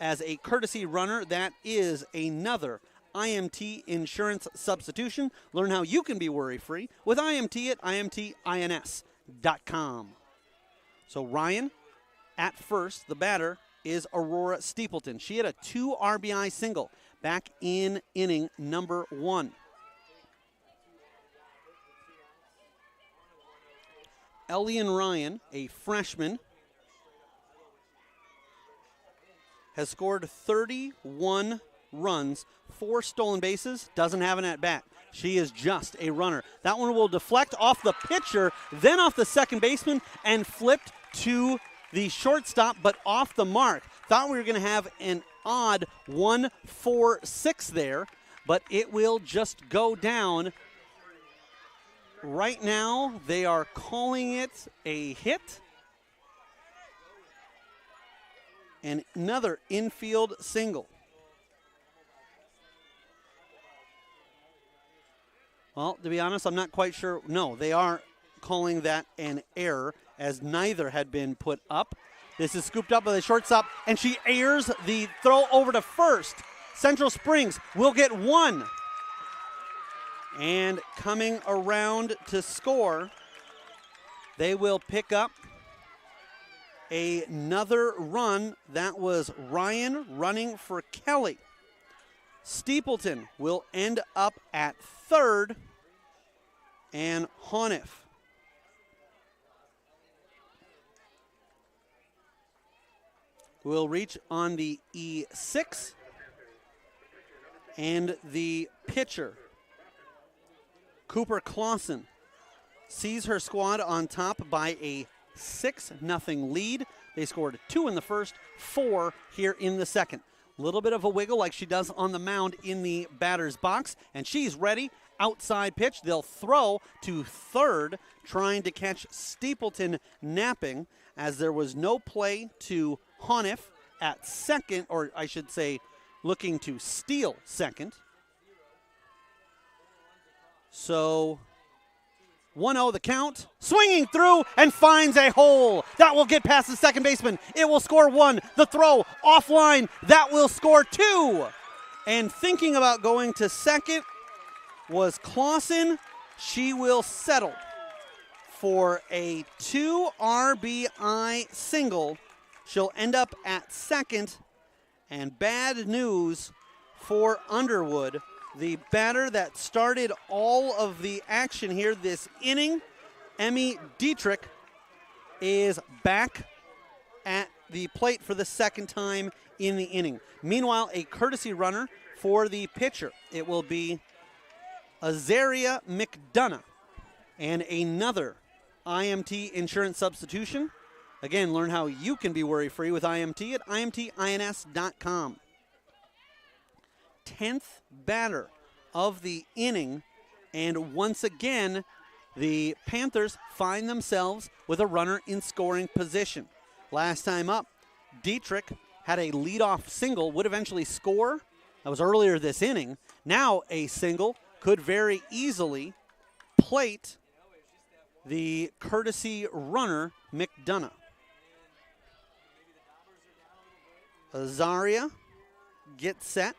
as a courtesy runner. That is another IMT insurance substitution. Learn how you can be worry-free with IMT at imtins.com. So Ryan at first. The batter is Aurora Steepleton. She had a 2 RBI single back in inning number 1. Elian Ryan, a freshman, has scored 31 runs, 4 stolen bases, doesn't have an at-bat. She is just a runner. That one will deflect off the pitcher, then off the second baseman, and flipped to the shortstop, but off the mark. Thought we were going to have an odd 1-4-6 there, but it will just go down. Right now, they are calling it a hit. And another infield single. Well, to be honest, I'm not quite sure. No, they are calling that an error, as neither had been put up. This is scooped up by the shortstop, and she airs the throw over to first. Central Springs will get 1. And coming around to score, they will pick up another run. That was Ryan running for Kelly. Steepleton will end up at third, and Honiff will reach on the E6, and the pitcher, Cooper Clausen, sees her squad on top by a 6-0 lead. They scored 2 in the first, 4 here in the second. Little bit of a wiggle like she does on the mound in the batter's box, and she's ready. Outside pitch. They'll throw to third, trying to catch Steepleton napping, as there was no play to Honiff at second, or I should say looking to steal second. So 1-0 the count, swinging through and finds a hole. That will get past the second baseman. It will score 1. The throw offline, that will score 2. And thinking about going to second was Clausen. She will settle for a 2 RBI single. She'll end up at second, and bad news for Underwood. The batter that started all of the action here this inning, Emmy Dietrich, is back at the plate for the second time in the inning. Meanwhile, a courtesy runner for the pitcher. It will be Azaria McDonough, and another IMT insurance substitution. Again, learn how you can be worry-free with IMT at imtins.com. 10th batter of the inning, and once again, the Panthers find themselves with a runner in scoring position. Last time up, Dietrich had a leadoff single, would eventually score. That was earlier this inning. Now a single could very easily plate the courtesy runner, McDonough. Azaria gets set.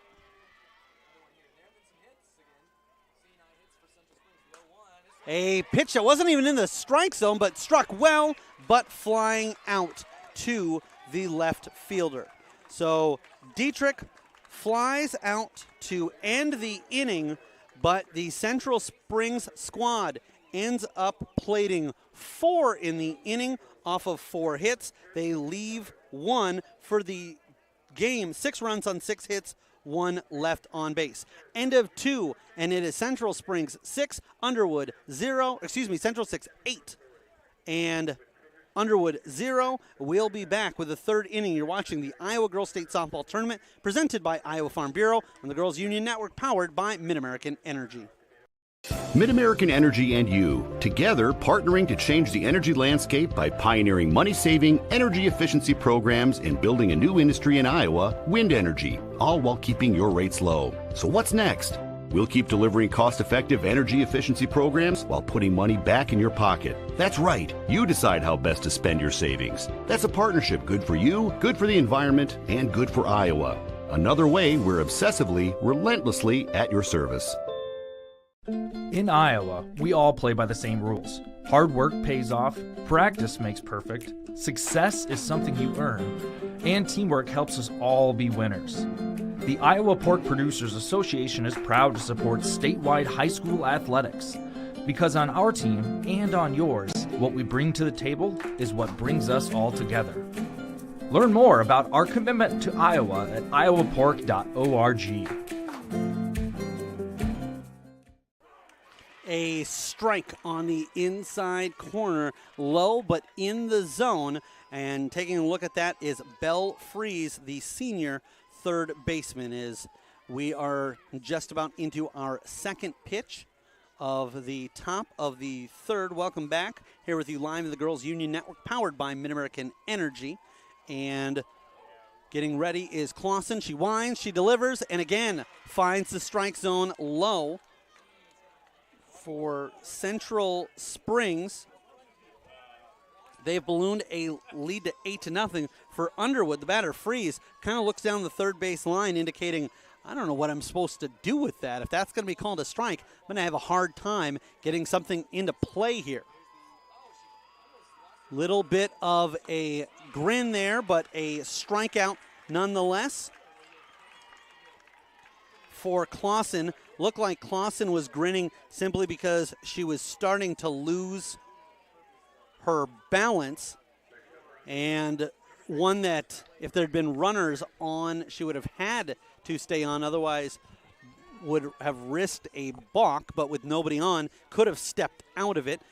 A pitch that wasn't even in the strike zone, but struck well, but flying out to the left fielder. So Dietrich flies out to end the inning, but the Central Springs squad ends up plating 4 in the inning off of 4 hits. They leave 1 for the game. 6 runs on 6 hits, 1 left on base. End of 2, and it is Central Springs 6, Underwood 0. Central 6, 8, and Underwood 0. We'll be back with the 3rd inning. You're watching the Iowa Girls State Softball Tournament presented by Iowa Farm Bureau and the Girls Union Network powered by Mid-American Energy. Mid-American Energy and you, together partnering to change the energy landscape by pioneering money-saving, energy efficiency programs and building a new industry in Iowa, wind energy, all while keeping your rates low. So what's next? We'll keep delivering cost-effective energy efficiency programs while putting money back in your pocket. That's right. You decide how best to spend your savings. That's a partnership good for you, good for the environment, and good for Iowa. Another way we're obsessively, relentlessly at your service. In Iowa, we all play by the same rules. Hard work pays off, practice makes perfect, success is something you earn, and teamwork helps us all be winners. The Iowa Pork Producers Association is proud to support statewide high school athletics, because on our team and on yours, what we bring to the table is what brings us all together. Learn more about our commitment to Iowa at iowapork.org. A strike on the inside corner, low but in the zone. And taking a look at that is Belle Fries, the senior third baseman. We are just about into our 2nd pitch of the top of the 3rd. Welcome back here with you live in the Girls Union Network powered by Mid-American Energy. And getting ready is Clausen. She winds, she delivers, and again finds the strike zone low. For Central Springs, they've ballooned a lead to 8-0. For Underwood, the batter, Fries, kind of looks down the third base line, indicating, I don't know what I'm supposed to do with that. If that's going to be called a strike, I'm going to have a hard time getting something into play here. Little bit of a grin there, but a strikeout nonetheless. For Clausen, looked like Clausen was grinning simply because she was starting to lose her balance, and one that if there had been runners on, she would have had to stay on, otherwise would have risked a balk, but with nobody on, could have stepped out of it,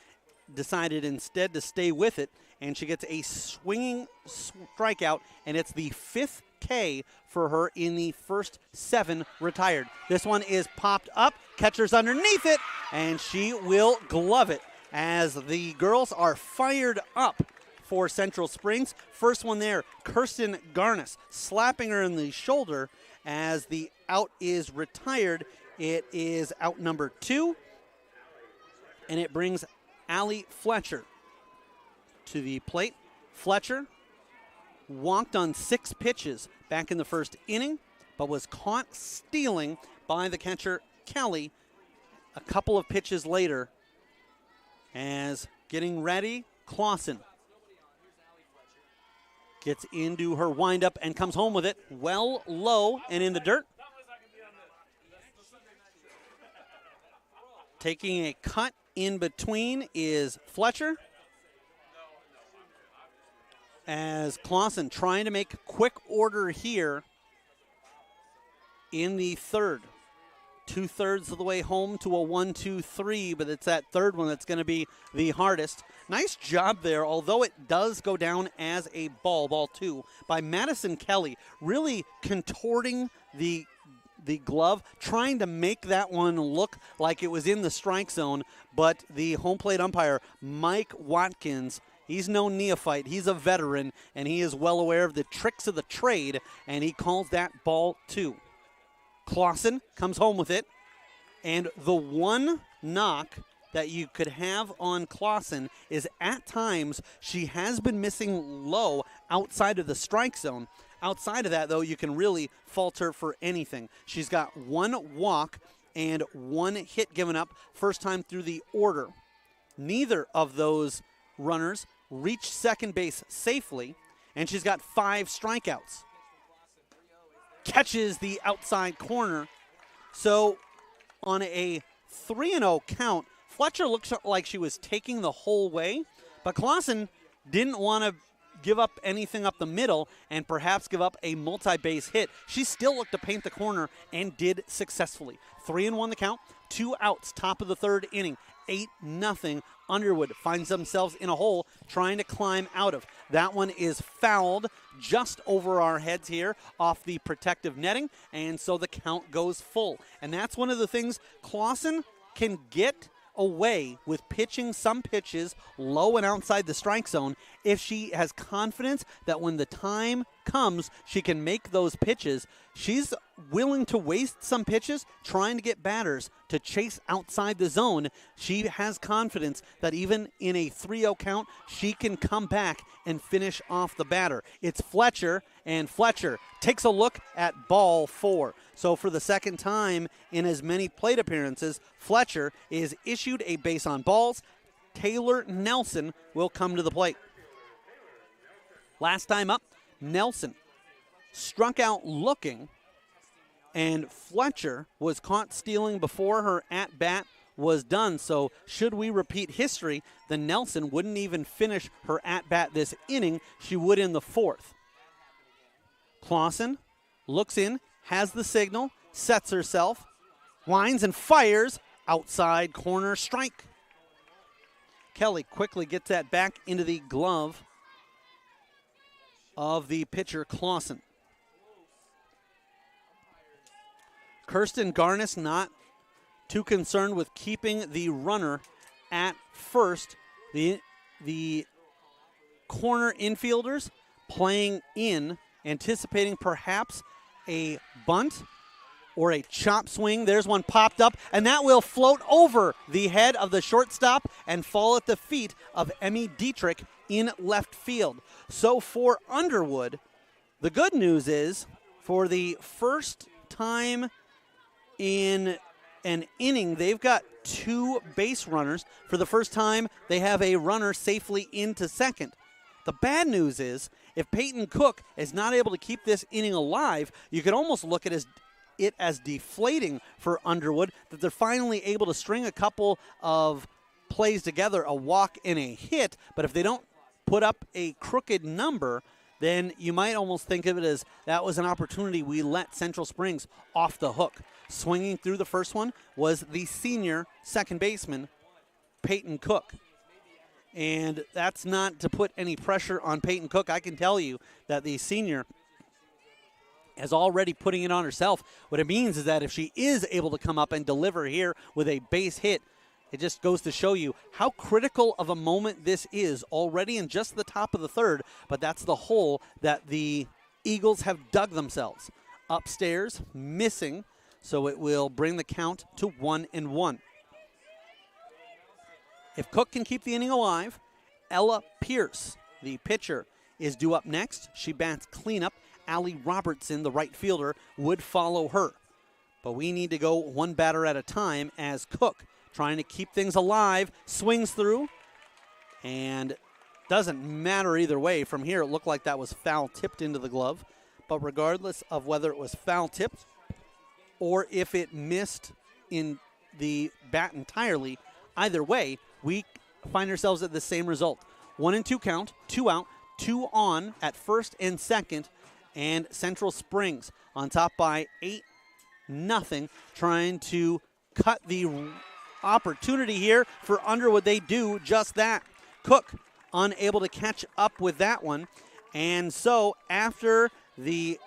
decided instead to stay with it, and she gets a swinging strikeout, and it's the 5th K for her in the first 7 retired. This one is popped up, catcher's underneath it, and she will glove it as the girls are fired up for Central Springs. First one there, Kirsten Garnis, slapping her in the shoulder as the out is retired. It is out number 2, and it brings Allie Fletcher to the plate. Fletcher walked on 6 pitches back in the first inning, but was caught stealing by the catcher, Kelly, a couple of pitches later. As getting ready, Clausen gets into her windup and comes home with it well low and in the dirt. Taking a cut in between is Fletcher, as Clausen trying to make quick order here in the 3rd. 2/3 of the way home to a 1-2-3, but it's that 3rd one that's going to be the hardest. Nice job there, although it does go down as a ball 2, by Madison Kelly, really contorting the the glove, trying to make that one look like it was in the strike zone, but the home plate umpire, Mike Watkins, he's no neophyte. He's a veteran, and he is well aware of the tricks of the trade, and he calls that ball 2. Clausen comes home with it, and the one knock that you could have on Clausen is at times she has been missing low outside of the strike zone. Outside of that, though, you can really fault her for anything. She's got 1 walk and 1 hit given up first time through the order. Neither of those runners reached second base safely, and she's got 5 strikeouts. Catches the outside corner. So on a 3-0 count, Fletcher looks like she was taking the whole way, but Clausen didn't want to give up anything up the middle and perhaps give up a multi-base hit. She still looked to paint the corner and did successfully. 3-1 the count, 2 outs, top of the 3rd inning. 8-0. Underwood finds themselves in a hole trying to climb out of. That one is fouled just over our heads here off the protective netting, and so the count goes full. And that's one of the things Clausen can get away with, pitching some pitches low and outside the strike zone if she has confidence that when the time comes she can make those pitches. She's willing to waste some pitches trying to get batters to chase outside the zone. She has confidence that even in a 3-0 count she can come back and finish off the batter. It's Fletcher, and Fletcher takes a look at ball 4. So for the second time in as many plate appearances, Fletcher is issued a base on balls. Taylor Nelson will come to the plate. Last time up, Nelson struck out looking, and Fletcher was caught stealing before her at-bat was done. So should we repeat history, then Nelson wouldn't even finish her at-bat this inning. She would in the 4th. Clausen looks in, has the signal, sets herself, winds and fires, outside corner strike. Kelly quickly gets that back into the glove of the pitcher Clausen. Kirsten Garnis not too concerned with keeping the runner at first. The corner infielders playing in, anticipating perhaps a bunt or a chop swing. There's one popped up, and that will float over the head of the shortstop and fall at the feet of Emmy Dietrich in left field. So for Underwood, the good news is, for the first time in an inning, they've got 2 base runners. For the first time, they have a runner safely into second. The bad news is, if Peyton Cook is not able to keep this inning alive, you could almost look at it as deflating for Underwood, that they're finally able to string a couple of plays together, a walk and a hit, but if they don't put up a crooked number, then you might almost think of it as that was an opportunity we let Central Springs off the hook. Swinging through the first one was the senior second baseman, Peyton Cook. And that's not to put any pressure on Peyton Cook. I can tell you that the senior is already putting it on herself. What it means is that if she is able to come up and deliver here with a base hit, it just goes to show you how critical of a moment this is already in just the top of the 3rd, but that's the hole that the Eagles have dug themselves. Upstairs, missing, so it will bring the count to 1-1. If Cook can keep the inning alive, Ella Pierce, the pitcher, is due up next. She bats cleanup. Allie Robertson, the right fielder, would follow her. But we need to go one batter at a time as Cook, trying to keep things alive, swings through, and doesn't matter either way. From here, it looked like that was foul tipped into the glove. But regardless of whether it was foul tipped or if it missed in the bat entirely, either way, we find ourselves at the same result. 1-2 count, 2 out, 2 on at first and second, and Central Springs on top by 8-0, trying to cut the opportunity here for Underwood. They do just that. Cook unable to catch up with that one, and so after the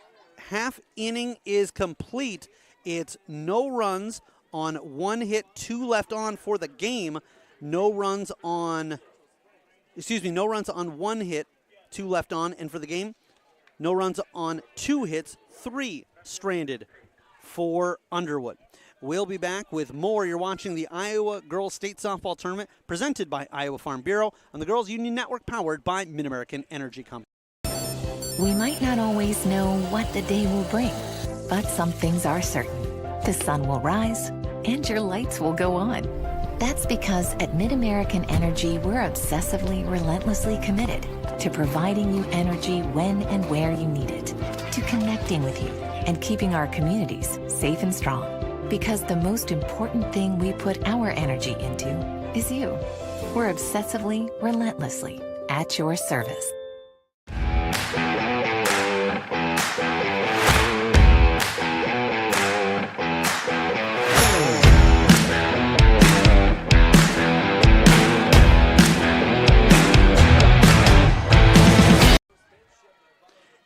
half inning is complete, It's no runs on 1 hit, 2 left on for the game. No runs on 1 hit, 2 left on, and for the game, no runs on 2 hits, 3 stranded for Underwood. We'll be back with more. You're watching the Iowa Girls State Softball Tournament presented by Iowa Farm Bureau on the Girls Union Network, powered by Mid-American Energy Company. We might not always know what the day will bring, but some things are certain. The sun will rise and your lights will go on. That's because at Mid-American Energy, we're obsessively, relentlessly committed to providing you energy when and where you need it, to connecting with you and keeping our communities safe and strong. Because the most important thing we put our energy into is you. We're obsessively, relentlessly at your service.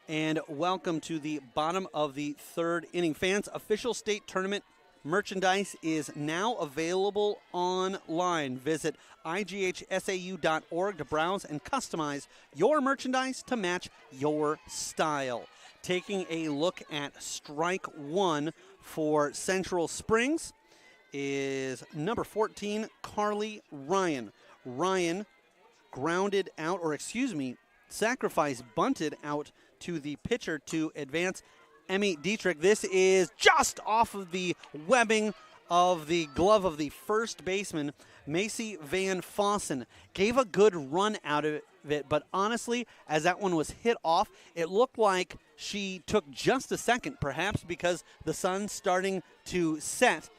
And welcome to the bottom of the 3rd inning. Fans, official state tournament merchandise is now available online. Visit IGHSAU.org to browse and customize your merchandise to match your style. Taking a look at strike 1 for Central Springs is number 14, Carly Ryan. Ryan grounded out, sacrifice bunted out to the pitcher to advance, Emmy Dietrich. This is just off of the webbing of the glove of the first baseman, Macy Van Fossen. Gave a good run out of it, but honestly, as that one was hit off, it looked like she took just a second, perhaps because the sun's starting to set,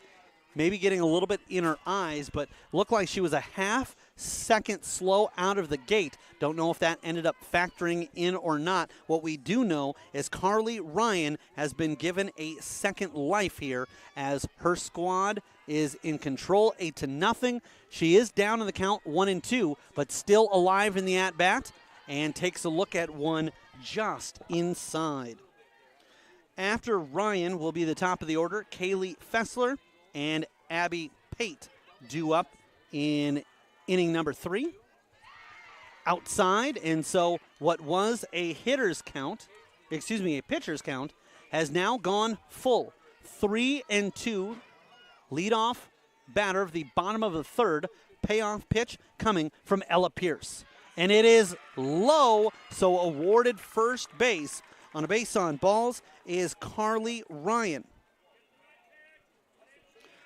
maybe getting a little bit in her eyes, but looked like she was a half second slow out of the gate. Don't know if that ended up factoring in or not. What we do know is Carly Ryan has been given a second life here as her squad is in control, 8-0. She is down in the count 1-2, but still alive in the at-bat and takes a look at one just inside. After Ryan will be the top of the order, Kaylee Fessler and Abby Pate due up in inning number 3 outside, and so what was a pitcher's count has now gone full. 3-2. Leadoff batter of the bottom of the 3rd. Payoff pitch coming from Ella Pierce, and it is low, so awarded first base. On a base on balls is Carly Ryan.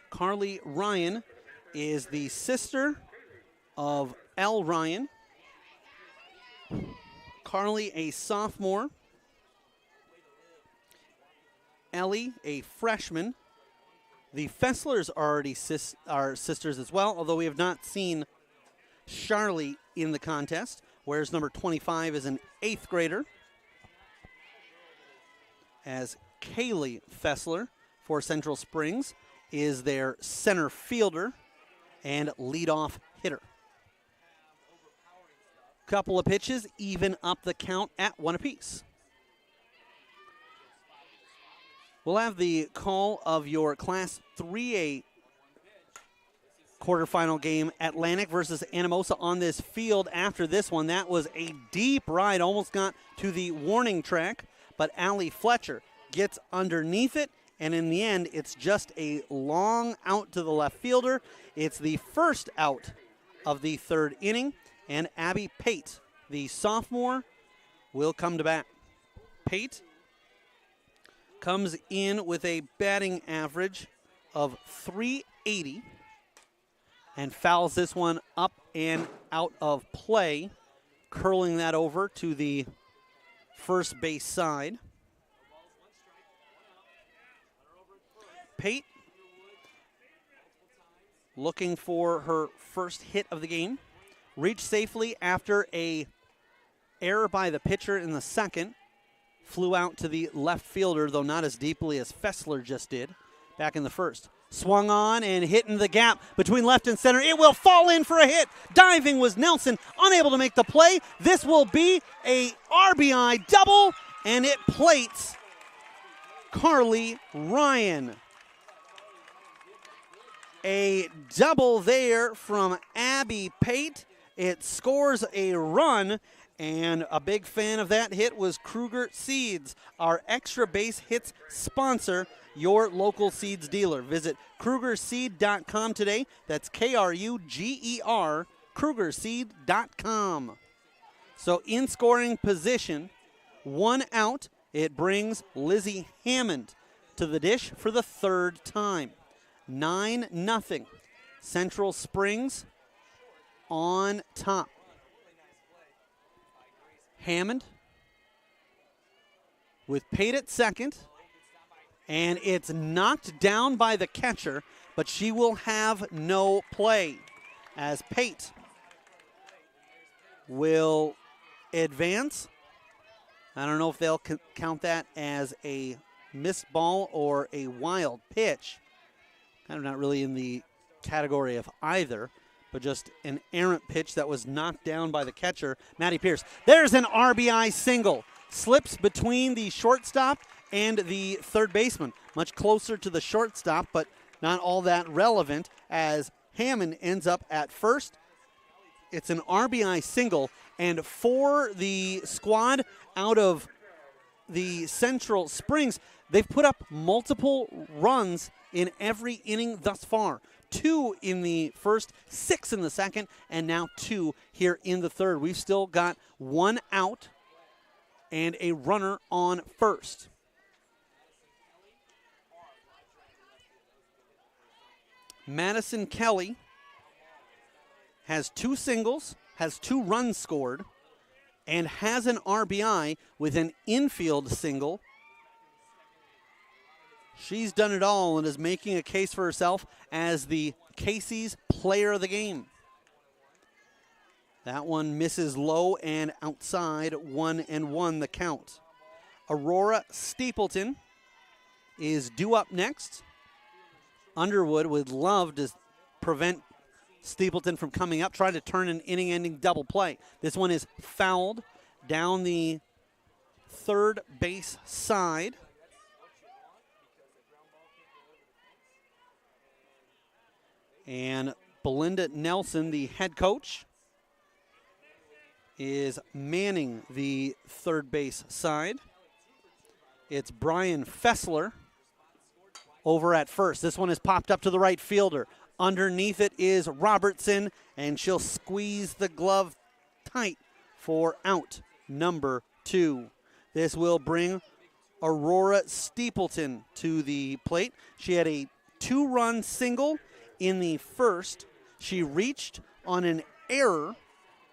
Carly Ryan is the sister of L. Ryan. Carly, a sophomore. Ellie, a freshman. The Fesslers are sisters as well, although we have not seen Charlie in the contest, whereas number 25 is an 8th grader. As Kaylee Fessler for Central Springs is their center fielder and leadoff hitter. Couple of pitches even up the count at 1 apiece. We'll have the call of your Class 3A quarterfinal game, Atlantic versus Anamosa, on this field after this one. That was a deep ride, almost got to the warning track, but Allie Fletcher gets underneath it, and in the end, it's just a long out to the left fielder. It's the first out of the 3rd inning, and Abby Pate, the sophomore, will come to bat. Pate comes in with a batting average of .380 and fouls this one up and out of play, curling that over to the first base side. Pate looking for her first hit of the game. Reached safely after a error by the pitcher in the 2nd. Flew out to the left fielder, though not as deeply as Fessler just did back in the 1st. Swung on and hit in the gap between left and center. It will fall in for a hit. Diving was Nelson, unable to make the play. This will be a RBI double, and it plates Carly Ryan. A double there from Abby Pate. It scores a run, and a big fan of that hit was Kruger Seeds, our extra base hits sponsor, your local seeds dealer. Visit KrugerSeed.com today. That's Kruger, KrugerSeed.com. So in scoring position, 1 out, it brings Lizzie Hammond to the dish for the 3rd time. 9-0. Central Springs on top. Hammond with Pate at second, and it's knocked down by the catcher, but she will have no play as Pate will advance. I don't know if they'll count that as a missed ball or a wild pitch. Kind of not really in the category of either, but just an errant pitch that was knocked down by the catcher, Maddie Pierce. There's an RBI single. Slips between the shortstop and the third baseman. Much closer to the shortstop, but not all that relevant as Hammond ends up at first. It's an RBI single, and for the squad out of the Central Springs, they've put up multiple runs in every inning thus far. 2 in the first, 6 in the second, and now 2 here in the third. We've still got 1 out and a runner on first. Madison Kelly has 2 singles, has 2 runs scored, and has an RBI with an infield single. She's done it all and is making a case for herself as the Casey's player of the game. That one misses low and outside, 1-1 the count. Aurora Stapleton is due up next. Underwood would love to prevent Stapleton from coming up, trying to turn an inning-ending double play. This one is fouled down the third base side. And Belinda Nelson, the head coach, is manning the third base side. It's Brian Fessler over at first. This one is popped up to the right fielder. Underneath it is Robertson, and she'll squeeze the glove tight for out number 2. This will bring Aurora Stapleton to the plate. She had a 2-run single in the first. She reached on an error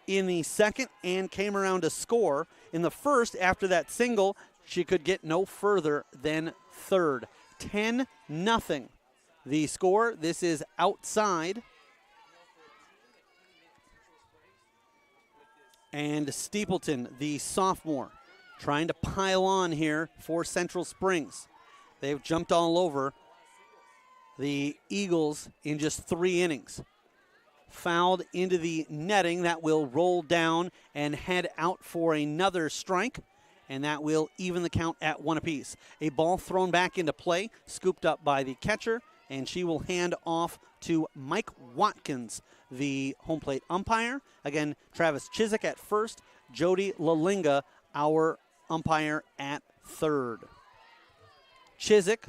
in the second and came around to score. In the first, after that single, she could get no further than third. 10-0. The score. This is outside. And Stapleton, the sophomore, trying to pile on here for Central Springs. They've jumped all over the Eagles in just 3 innings. Fouled into the netting. That will roll down and head out for another strike, and that will even the count at 1 apiece. A ball thrown back into play, scooped up by the catcher, and she will hand off to Mike Watkins, the home plate umpire. Again, Travis Chiswick at first, Jody Lalinga, our umpire, at third. Chiswick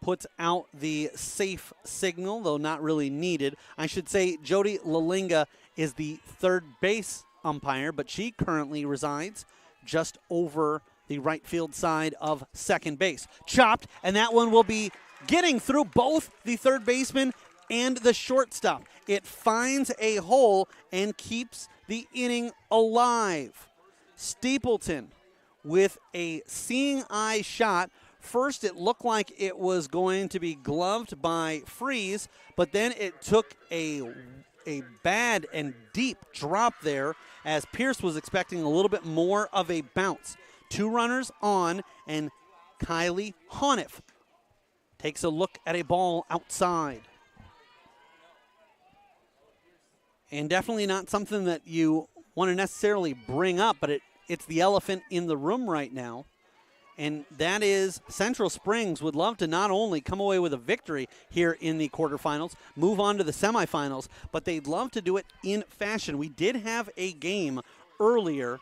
puts out the safe signal, though not really needed. I should say Jody Lalinga is the third base umpire, but she currently resides just over the right field side of second base. Chopped, and that one will be getting through both the third baseman and the shortstop. It finds a hole and keeps the inning alive. Stapleton with a seeing eye shot. First, it looked like it was going to be gloved by Freeze, but then it took a bad and deep drop there as Pierce was expecting a little bit more of a bounce. 2 runners on, and Kylie Honiff takes a look at a ball outside. And definitely not something that you want to necessarily bring up, but it's the elephant in the room right now. and that is Central Springs would love to not only come away with a victory here in the quarterfinals, move on to the semifinals, but they'd love to do it in fashion. We did have a game earlier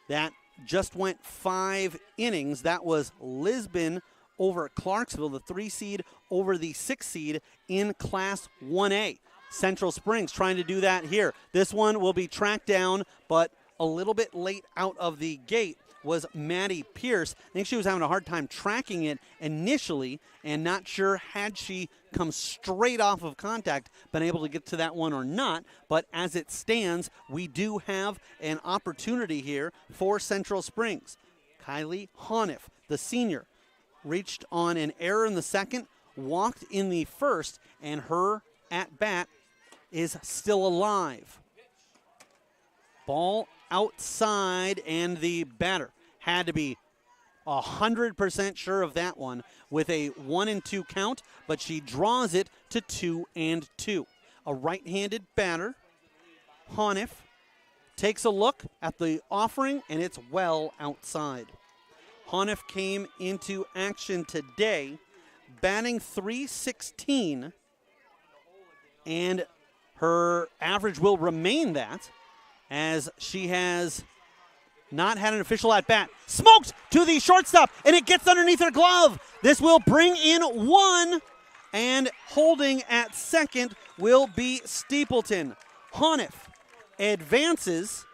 that just went 5 innings. That was Lisbon over Clarksville, the 3 seed over the 6 seed in Class 1A. Central Springs trying to do that here. This one will be tracked down, but a little bit late out of the gate was Maddie Pierce. I think she was having a hard time tracking it initially and not sure had she come straight off of contact, been able to get to that one or not. But as it stands, we do have an opportunity here for Central Springs. Kylie Honiff, the senior, reached on an error in the second, walked in the first, and her at-bat is still alive. Ball outside, and the batter had to be 100% sure of that one with a 1-2 count, but she draws it to 2-2. A right-handed batter, Honiff, takes a look at the offering, and it's well outside. Honiff came into action today, batting .316, and her average will remain that, as she has not had an official at-bat. Smoked to the shortstop, and it gets underneath her glove. This will bring in 1, and holding at second will be Steepleton. Honiff advances,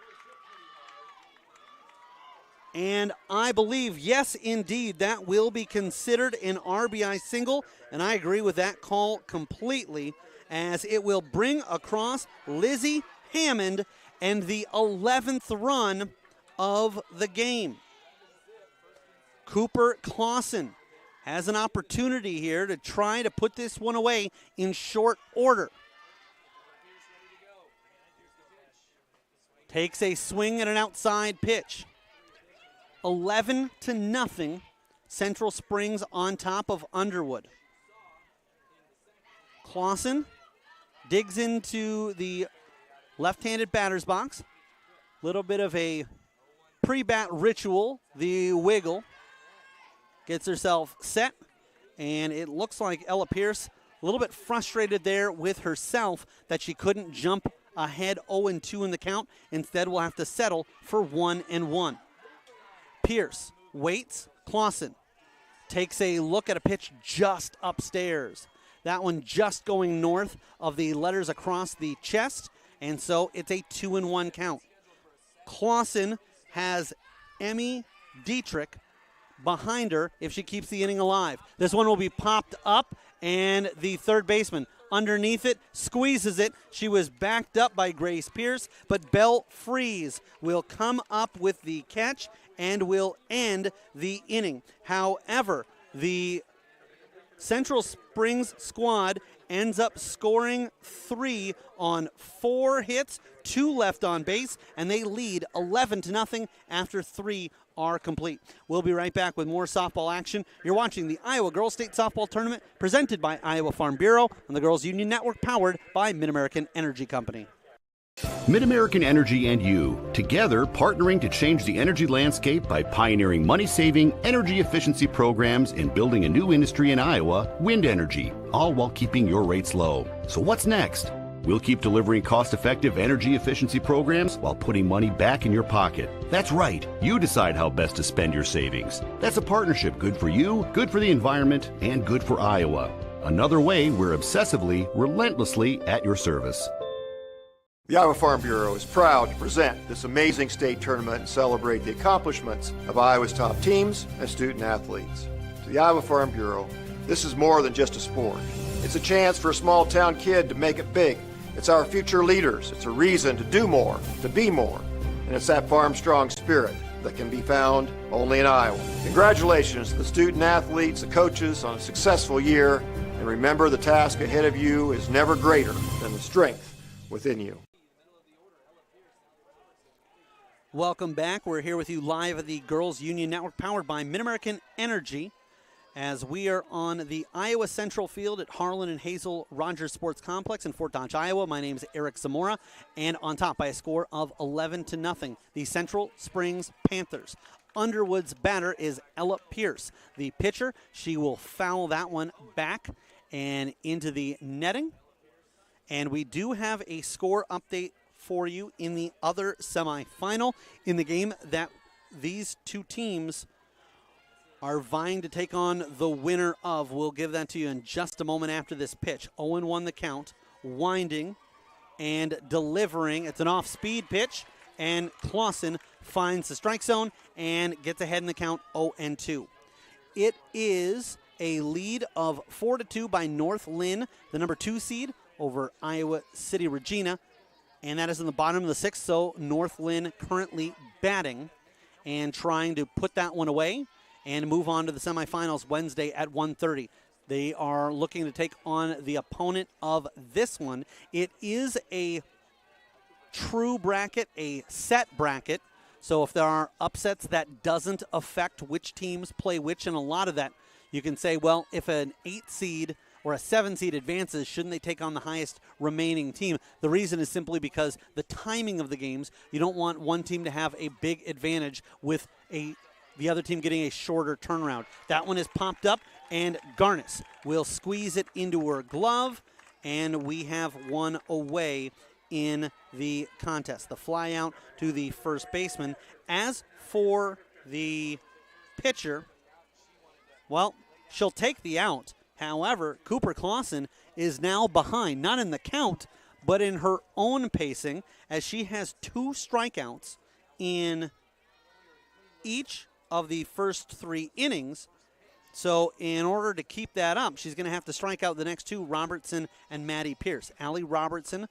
and I believe, yes, indeed, that will be considered an RBI single, and I agree with that call completely, as it will bring across Lizzie Hammond and the 11th run of the game. Cooper Clausen has an opportunity here to try to put this one away in short order. Takes a swing at an outside pitch. 11-0, Central Springs on top of Underwood. Clausen digs into the left-handed batter's box. Little bit of a pre-bat ritual, the wiggle. Gets herself set, and it looks like Ella Pierce a little bit frustrated there with herself that she couldn't jump ahead 0-2 in the count. Instead, we'll have to settle for 1-1. Pierce waits. Clausen takes a look at a pitch just upstairs. That one just going north of the letters across the chest, and so it's a 2-1 count. Clausen has Emmy Dietrich behind her if she keeps the inning alive. This one will be popped up, and the third baseman underneath it squeezes it. She was backed up by Grace Pierce, but Belle Fries will come up with the catch and will end the inning. However, the Central Springs squad ends up scoring 3 on 4 hits, 2 left on base, and they lead 11-0 after 3 are complete. We'll be right back with more softball action. You're watching the Iowa Girls State Softball Tournament presented by Iowa Farm Bureau and the Girls Union Network, powered by Mid-American Energy Company. Mid-American Energy and you, together partnering to change the energy landscape by pioneering money-saving, energy efficiency programs and building a new industry in Iowa, wind energy, all while keeping your rates low. So what's next? We'll keep delivering cost-effective energy efficiency programs while putting money back in your pocket. That's right. You decide how best to spend your savings. That's a partnership good for you, good for the environment, and good for Iowa. Another way we're obsessively, relentlessly at your service. The Iowa Farm Bureau is proud to present this amazing state tournament and celebrate the accomplishments of Iowa's top teams and student athletes. To the Iowa Farm Bureau, this is more than just a sport. It's a chance for a small town kid to make it big. It's our future leaders. It's a reason to do more, to be more. And it's that farm strong spirit that can be found only in Iowa. Congratulations to the student athletes, the coaches on a successful year. And remember, the task ahead of you is never greater than the strength within you. Welcome back. We're here with you live at the Girls Union Network, powered by Mid-American Energy, as we are on the Iowa Central Field at Harlan and Hazel Rogers Sports Complex in Fort Dodge, Iowa. My name is Eric Zamora, and on top by a score of 11-0, the Central Springs Panthers. Underwood's batter is Ella Pierce. The pitcher, she will foul that one back and into the netting. And we do have a score update for you in the other semifinal in the game that these two teams are vying to take on the winner of. We'll give that to you in just a moment after this pitch. 0-1 the count, winding and delivering. It's an off-speed pitch, and Clausen finds the strike zone and gets ahead in the count 0-2. It is a lead of 4-2 by North Lynn, the number 2 seed, over Iowa City Regina, and that is in the bottom of the 6th, so North Lynn currently batting and trying to put that one away and move on to the semifinals Wednesday at 1:30. They are looking to take on the opponent of this one. It is a true bracket, a set bracket. So if there are upsets, that doesn't affect which teams play which. And a lot of that, you can say, well, if an 8 seed or a 7 seed advances, shouldn't they take on the highest remaining team? The reason is simply because the timing of the games, you don't want one team to have a big advantage with the other team getting a shorter turnaround. That one is popped up, and Garnis will squeeze it into her glove, and we have one away in the contest. The fly out to the first baseman. As for the pitcher, well, she'll take the out. However, Cooper Clausen is now behind, not in the count, but in her own pacing, as she has 2 strikeouts in each of the first 3 innings. So in order to keep that up, she's going to have to strike out the next 2, Robertson and Maddie Pierce. Allie Robertson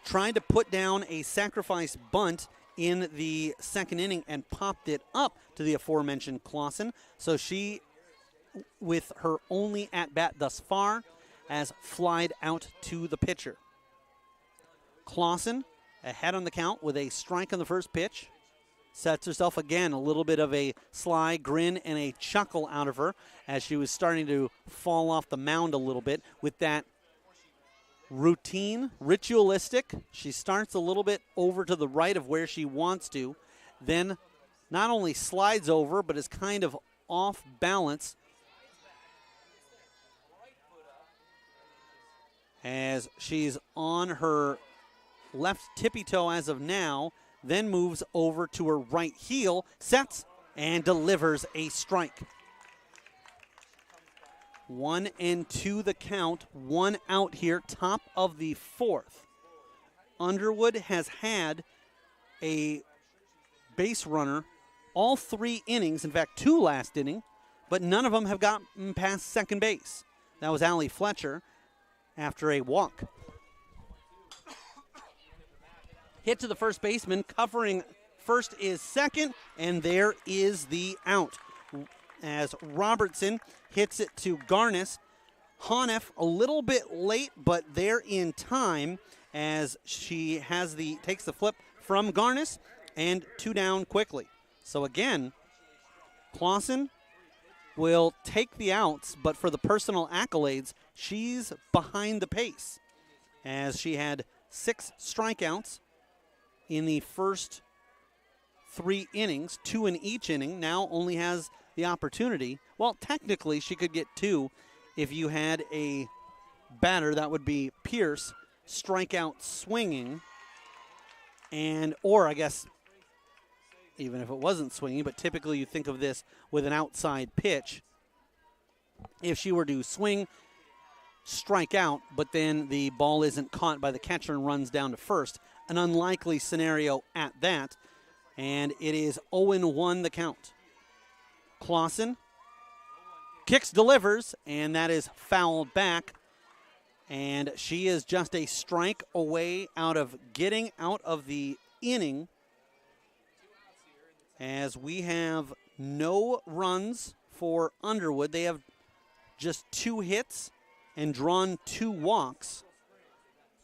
tried to put down a sacrifice bunt in the 2nd inning and popped it up to the aforementioned Clausen. So she, with her only at-bat thus far, has flied out to the pitcher. Clausen ahead on the count with a strike on the first pitch. Sets herself again, a little bit of a sly grin and a chuckle out of her as she was starting to fall off the mound a little bit with that routine, ritualistic. She starts a little bit over to the right of where she wants to, then not only slides over, but is kind of off balance as she's on her left tippy toe as of now, then moves over to her right heel, sets, and delivers a strike. 1-2 the count, 1 out here, top of the 4th. Underwood has had a base runner all 3 innings, in fact 2 last inning, but none of them have gotten past second base. That was Allie Fletcher after a walk. Hit to the first baseman, covering first is second, and there is the out. As Robertson hits it to Garnis. Hanef a little bit late, but they're in time as she has takes the flip from Garnis, and 2 down quickly. So again, Clausen will take the outs, but for the personal accolades, she's behind the pace as she had 6 strikeouts in the first 3 innings, 2 in each inning. Now only has the opportunity. Well, technically she could get 2 if you had a batter. That would be Pierce, strikeout swinging, or I guess even if it wasn't swinging, but typically you think of this with an outside pitch. If she were to swing, strike out, but then the ball isn't caught by the catcher and runs down to first, an unlikely scenario at that, and it is 0-1 the count. Clausen kicks, delivers, and that is fouled back, and she is just a strike away out of getting out of the inning, as we have no runs for Underwood. They have just 2 hits and drawn 2 walks.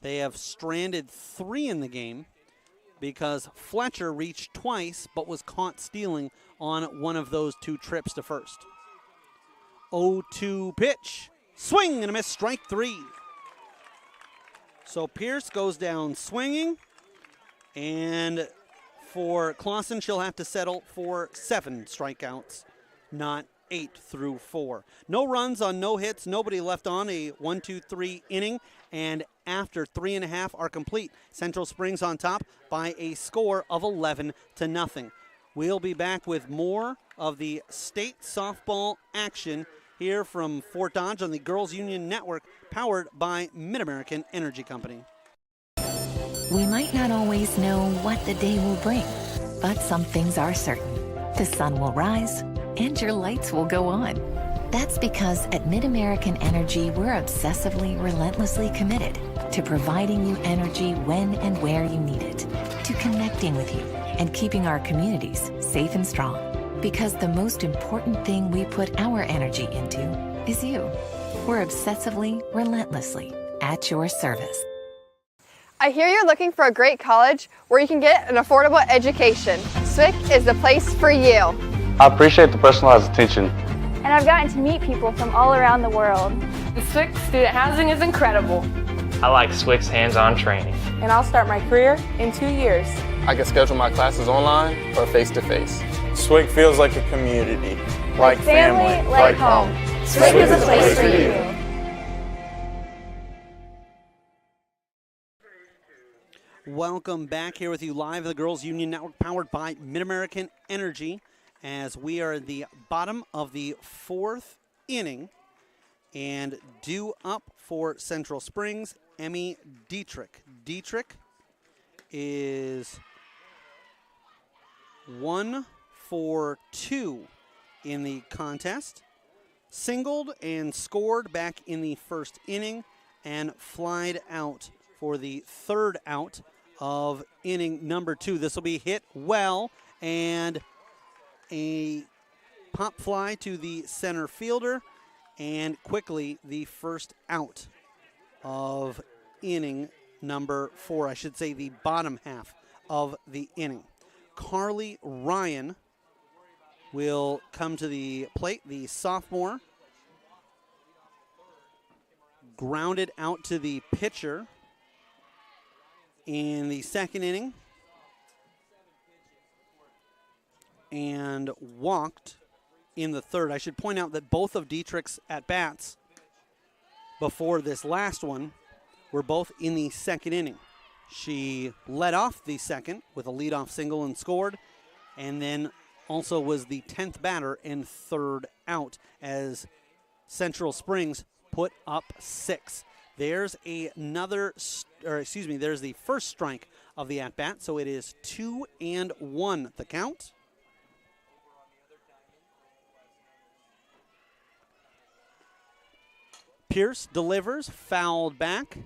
They have stranded 3 in the game because Fletcher reached twice but was caught stealing on one of those 2 trips to first. 0-2 pitch. Swing and a miss, strike 3. So Pierce goes down swinging, and For Clausen, she'll have to settle for 7 strikeouts, not 8 through 4. No runs on no hits, nobody left on, a 1-2-3 inning, and after 3.5 are complete. Central Springs on top by a score of 11-0. We'll be back with more of the state softball action here from Fort Dodge on the Girls Union Network, powered by Mid-American Energy Company. We might not always know what the day will bring, but some things are certain. The sun will rise and your lights will go on. That's because at Mid-American Energy, we're obsessively, relentlessly committed to providing you energy when and where you need it, to connecting with you and keeping our communities safe and strong. Because the most important thing we put our energy into is you. We're obsessively, relentlessly at your service. I hear you're looking for a great college where you can get an affordable education. SWIC is the place for you. I appreciate the personalized attention. And I've gotten to meet people from all around the world. The SWIC student housing is incredible. I like SWIC's hands-on training. And I'll start my career in 2 years. I can schedule my classes online or face-to-face. SWIC feels like a community, like family, like home. SWIC is a place for you. Welcome back here with you live at the Girls Union Network, powered by Mid-American Energy, as we are at the bottom of the 4th inning, and due up for Central Springs, Emmy Dietrich. Dietrich is 1 for 2 in the contest, singled and scored back in the 1st inning, and flied out for the 3rd out of inning number 2. This will be hit well, and a pop fly to the center fielder, and quickly the 1st out of inning number 4. I should say the bottom half of the inning. Carly Ryan will come to the plate, the sophomore. Grounded out to the pitcher in the 2nd inning and walked in the 3rd. I should point out that both of Dietrich's at-bats before this last one were both in the 2nd inning. She led off the 2nd with a leadoff single and scored, and then also was the 10th batter and 3rd out as Central Springs put up 6. There's there's the 1st strike of the at-bat, so it is 2-1 the count. Pierce delivers, fouled back,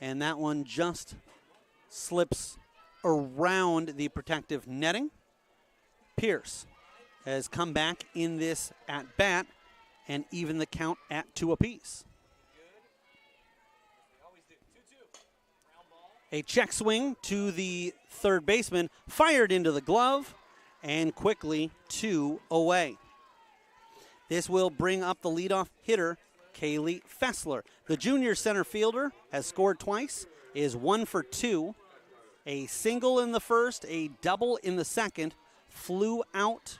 and that one just slips around the protective netting. Pierce has come back in this at-bat and even the count at 2 apiece. A check swing to the 3rd baseman, fired into the glove, and quickly 2 away. This will bring up the leadoff hitter, Kaylee Fessler. The junior center fielder has scored twice, is 1 for 2. A single in the 1st, a double in the 2nd, flew out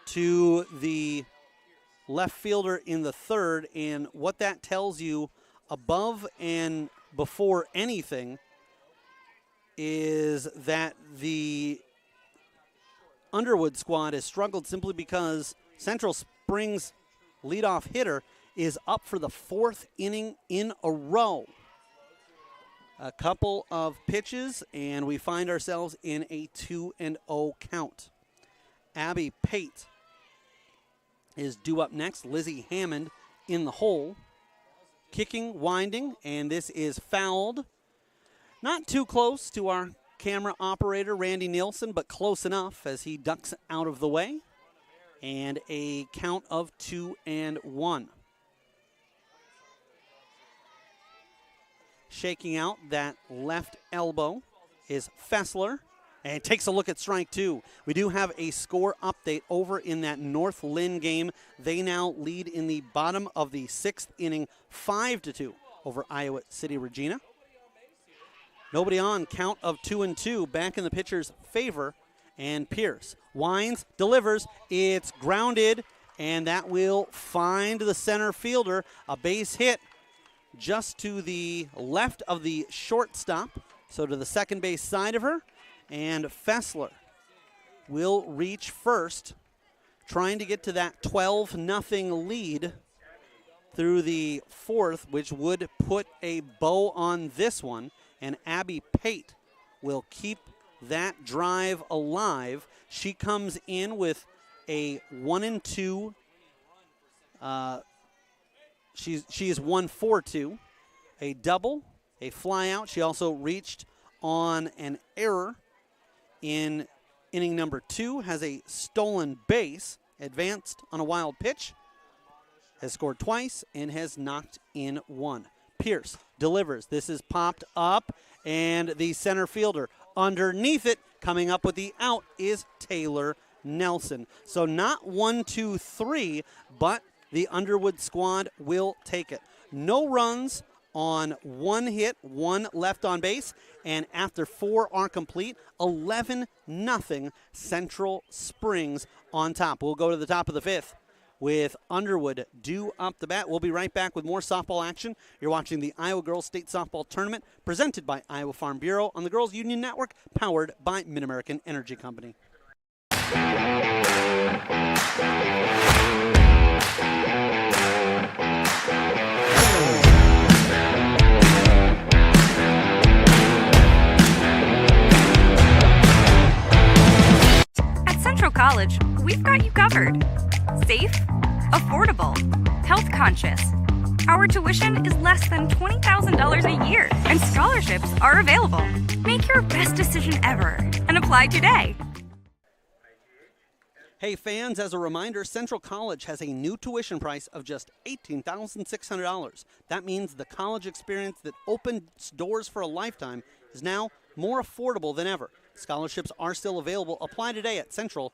to the left fielder in the 3rd, and what that tells you above and before anything is that the Underwood squad has struggled simply because Central Springs leadoff hitter is up for the 4th inning in a row. A couple of pitches, and we find ourselves in a 2-0 count. Abby Pate is due up next. Lizzie Hammond in the hole. Kicking, winding, and this is fouled. Not too close to our camera operator, Randy Nielsen, but close enough as he ducks out of the way. And a count of 2-1. Shaking out that left elbow is Fessler, and takes a look at strike 2. We do have a score update over in that North Lynn game. They now lead in the bottom of the 6th inning, 5-2 over Iowa City Regina. Nobody on, count of 2-2, back in the pitcher's favor, and Pierce winds, delivers, it's grounded, and that will find the center fielder. A base hit just to the left of the shortstop, so to the second base side of her, and Fessler will reach first, trying to get to that 12-0 lead through the fourth, which would put a bow on this one, and Abby Pate will keep that drive alive. She comes in with a 1-2. She is 1-4-2, a double, a fly out. She also reached on an error in inning number 2, has a stolen base, advanced on a wild pitch, has scored twice, and has knocked in 1. Pierce delivers. This is popped up, and the center fielder underneath it, coming up with the out, is Taylor Nelson. So not 1-2-3, but the Underwood squad will take it. No runs on 1 hit, 1 left on base, and after 4 are complete, 11-0 Central Springs on top. We'll go to the top of the 5th with Underwood due up the bat. We'll be right back with more softball action. You're watching the Iowa Girls State Softball Tournament presented by Iowa Farm Bureau on the Girls Union Network, powered by Mid-American Energy Company. At Central College, we've got you covered. Safe, affordable, health conscious. Our tuition is less than $20,000 a year, and scholarships are available. Make your best decision ever and apply today. Hey fans, as a reminder, Central College has a new tuition price of just $18,600. That means the college experience that opens doors for a lifetime is now more affordable than ever. Scholarships are still available. Apply today at central.edu.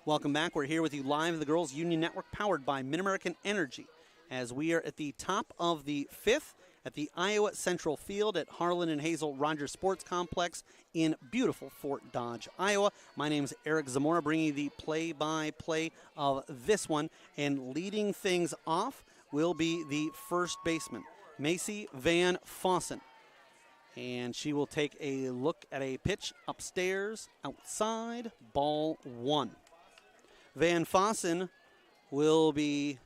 Welcome back. We're here with you live in the Girls Union Network, powered by Mid-American Energy, as we are at the top of the 5th at the Iowa Central Field at Harlan and Hazel Rogers Sports Complex in beautiful Fort Dodge, Iowa. My name is Eric Zamora, bringing you the play-by-play of this one, and leading things off will be the first baseman, Macy Van Fossen. And she will take a look at a pitch upstairs, outside, ball 1. Van Fossen will be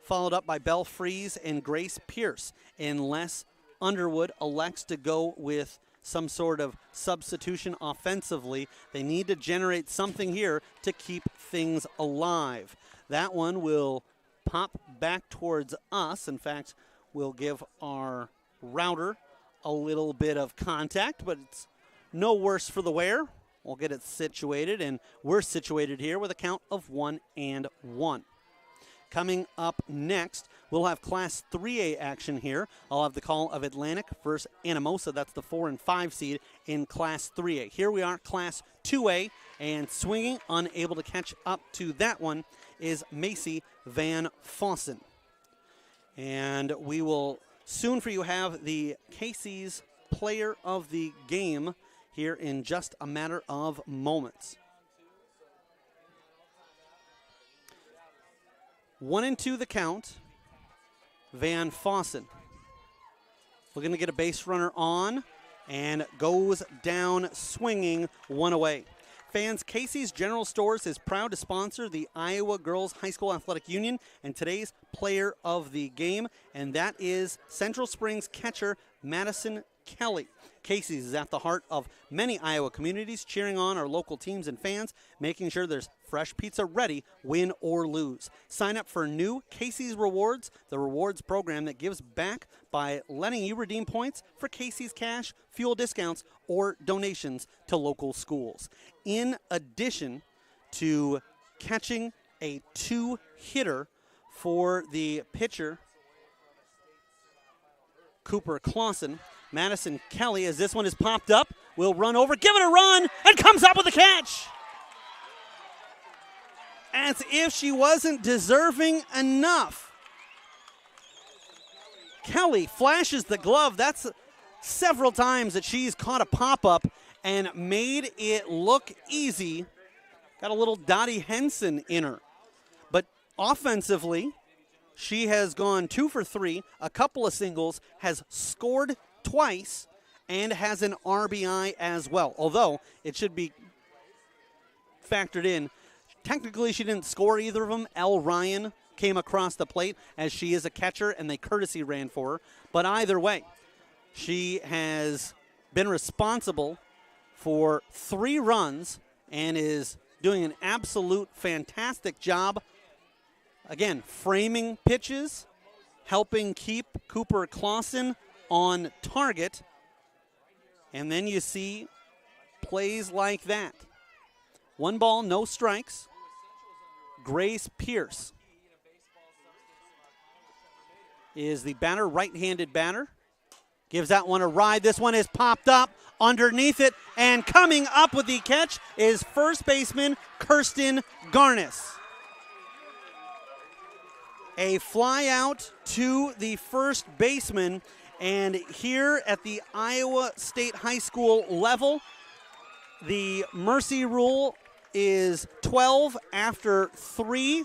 followed up by Belle Fries and Grace Pierce, unless Underwood elects to go with some sort of substitution offensively. They need to generate something here to keep things alive. That one will pop back towards us. In fact, we'll give our router a little bit of contact, but it's no worse for the wear. We'll get it situated, and we're situated here with a count of 1-1. Coming up next, we'll have Class 3A action here. I'll have the call of Atlantic versus Anamosa. That's the 4 and 5 seed in Class 3A. Here we are, Class 2A, and swinging, unable to catch up to that one, is Macy Van Fossen. And we will soon for you have the Casey's player of the game here in just a matter of moments. 1-2 the count. Van Fossen looking to get a base runner on, and goes down swinging, 1 away. Fans, Casey's General Stores is proud to sponsor the Iowa Girls High School Athletic Union and today's player of the game, and that is Central Springs catcher Madison Kelly. Casey's is at the heart of many Iowa communities, cheering on our local teams and fans, making sure there's fresh pizza ready, win or lose. Sign up for new Casey's Rewards, the rewards program that gives back by letting you redeem points for Casey's cash, fuel discounts, or donations to local schools. In addition to catching a 2-hitter for the pitcher, Cooper Clausen, Madison Kelly, as this one is popped up, will run over, give it a run, and comes up with a catch. As if she wasn't deserving enough. Kelly flashes the glove. That's several times that she's caught a pop-up and made it look easy. Got a little Dottie Henson in her. But offensively, she has gone 2 for 3, a couple of singles, has scored twice, and has an RBI as well. Although it should be factored in, technically she didn't score either of them. Elle Ryan came across the plate as she is a catcher, and they courtesy ran for her. But either way, she has been responsible for 3 runs and is doing an absolute fantastic job. Again, framing pitches, helping keep Cooper Clausen on target. And then you see plays like that. 1 ball, no strikes. Grace Pierce is the batter, right-handed batter. Gives that one a ride. This one is popped up underneath it. And coming up with the catch is first baseman Kirsten Garnis. A fly out to the first baseman. And here at the Iowa State High School level, the mercy rule is 12 after 3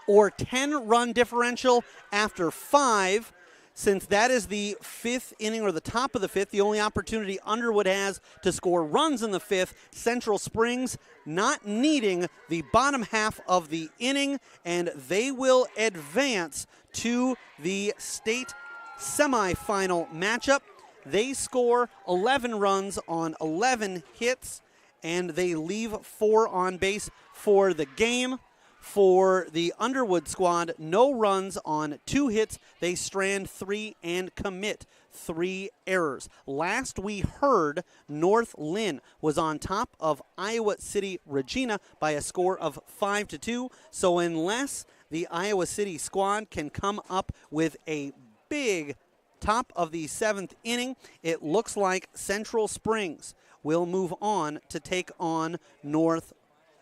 or 10-run differential after 5. Since that is the 5th inning or the top of the 5th, the only opportunity Underwood has to score runs in the 5th, Central Springs not needing the bottom half of the inning, and they will advance to the state semifinal matchup. They score 11 runs on 11 hits, and they leave 4 on base for the game. For the Underwood squad, no runs on 2 hits. They strand 3 and commit 3 errors. Last we heard, North Lynn was on top of Iowa City Regina by a score of 5-2. So unless the Iowa City squad can come up with a big top of the 7th inning, it looks like Central Springs will move on to take on North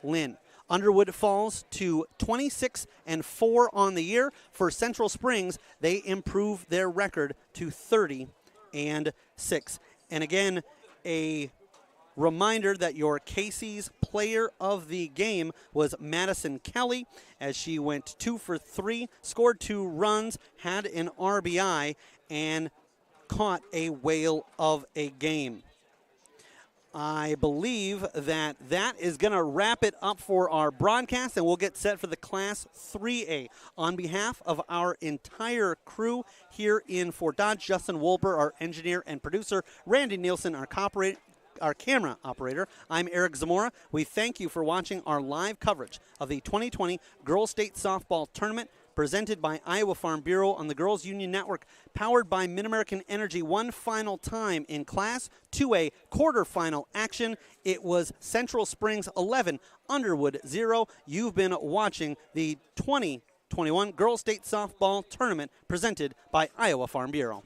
Lynn. Underwood falls to 26-4 on the year. For Central Springs, they improve their record to 30-6. And again, a reminder that your Casey's player of the game was Madison Kelly, as she went 2 for 3, scored 2 runs, had an RBI, and caught a whale of a game. I believe that is going to wrap it up for our broadcast, and we'll get set for the Class 3A. On behalf of our entire crew here in Fort Dodge, Justin Wolber, our engineer and producer, Randy Nielsen, our camera operator, I'm Eric Zamora. We thank you for watching our live coverage of the 2020 Girls State Softball Tournament, presented by Iowa Farm Bureau on the Girls Union Network, powered by Mid-American Energy. One final time in Class 2A quarterfinal action. It was Central Springs 11, Underwood 0. You've been watching the 2021 Girls State Softball Tournament presented by Iowa Farm Bureau.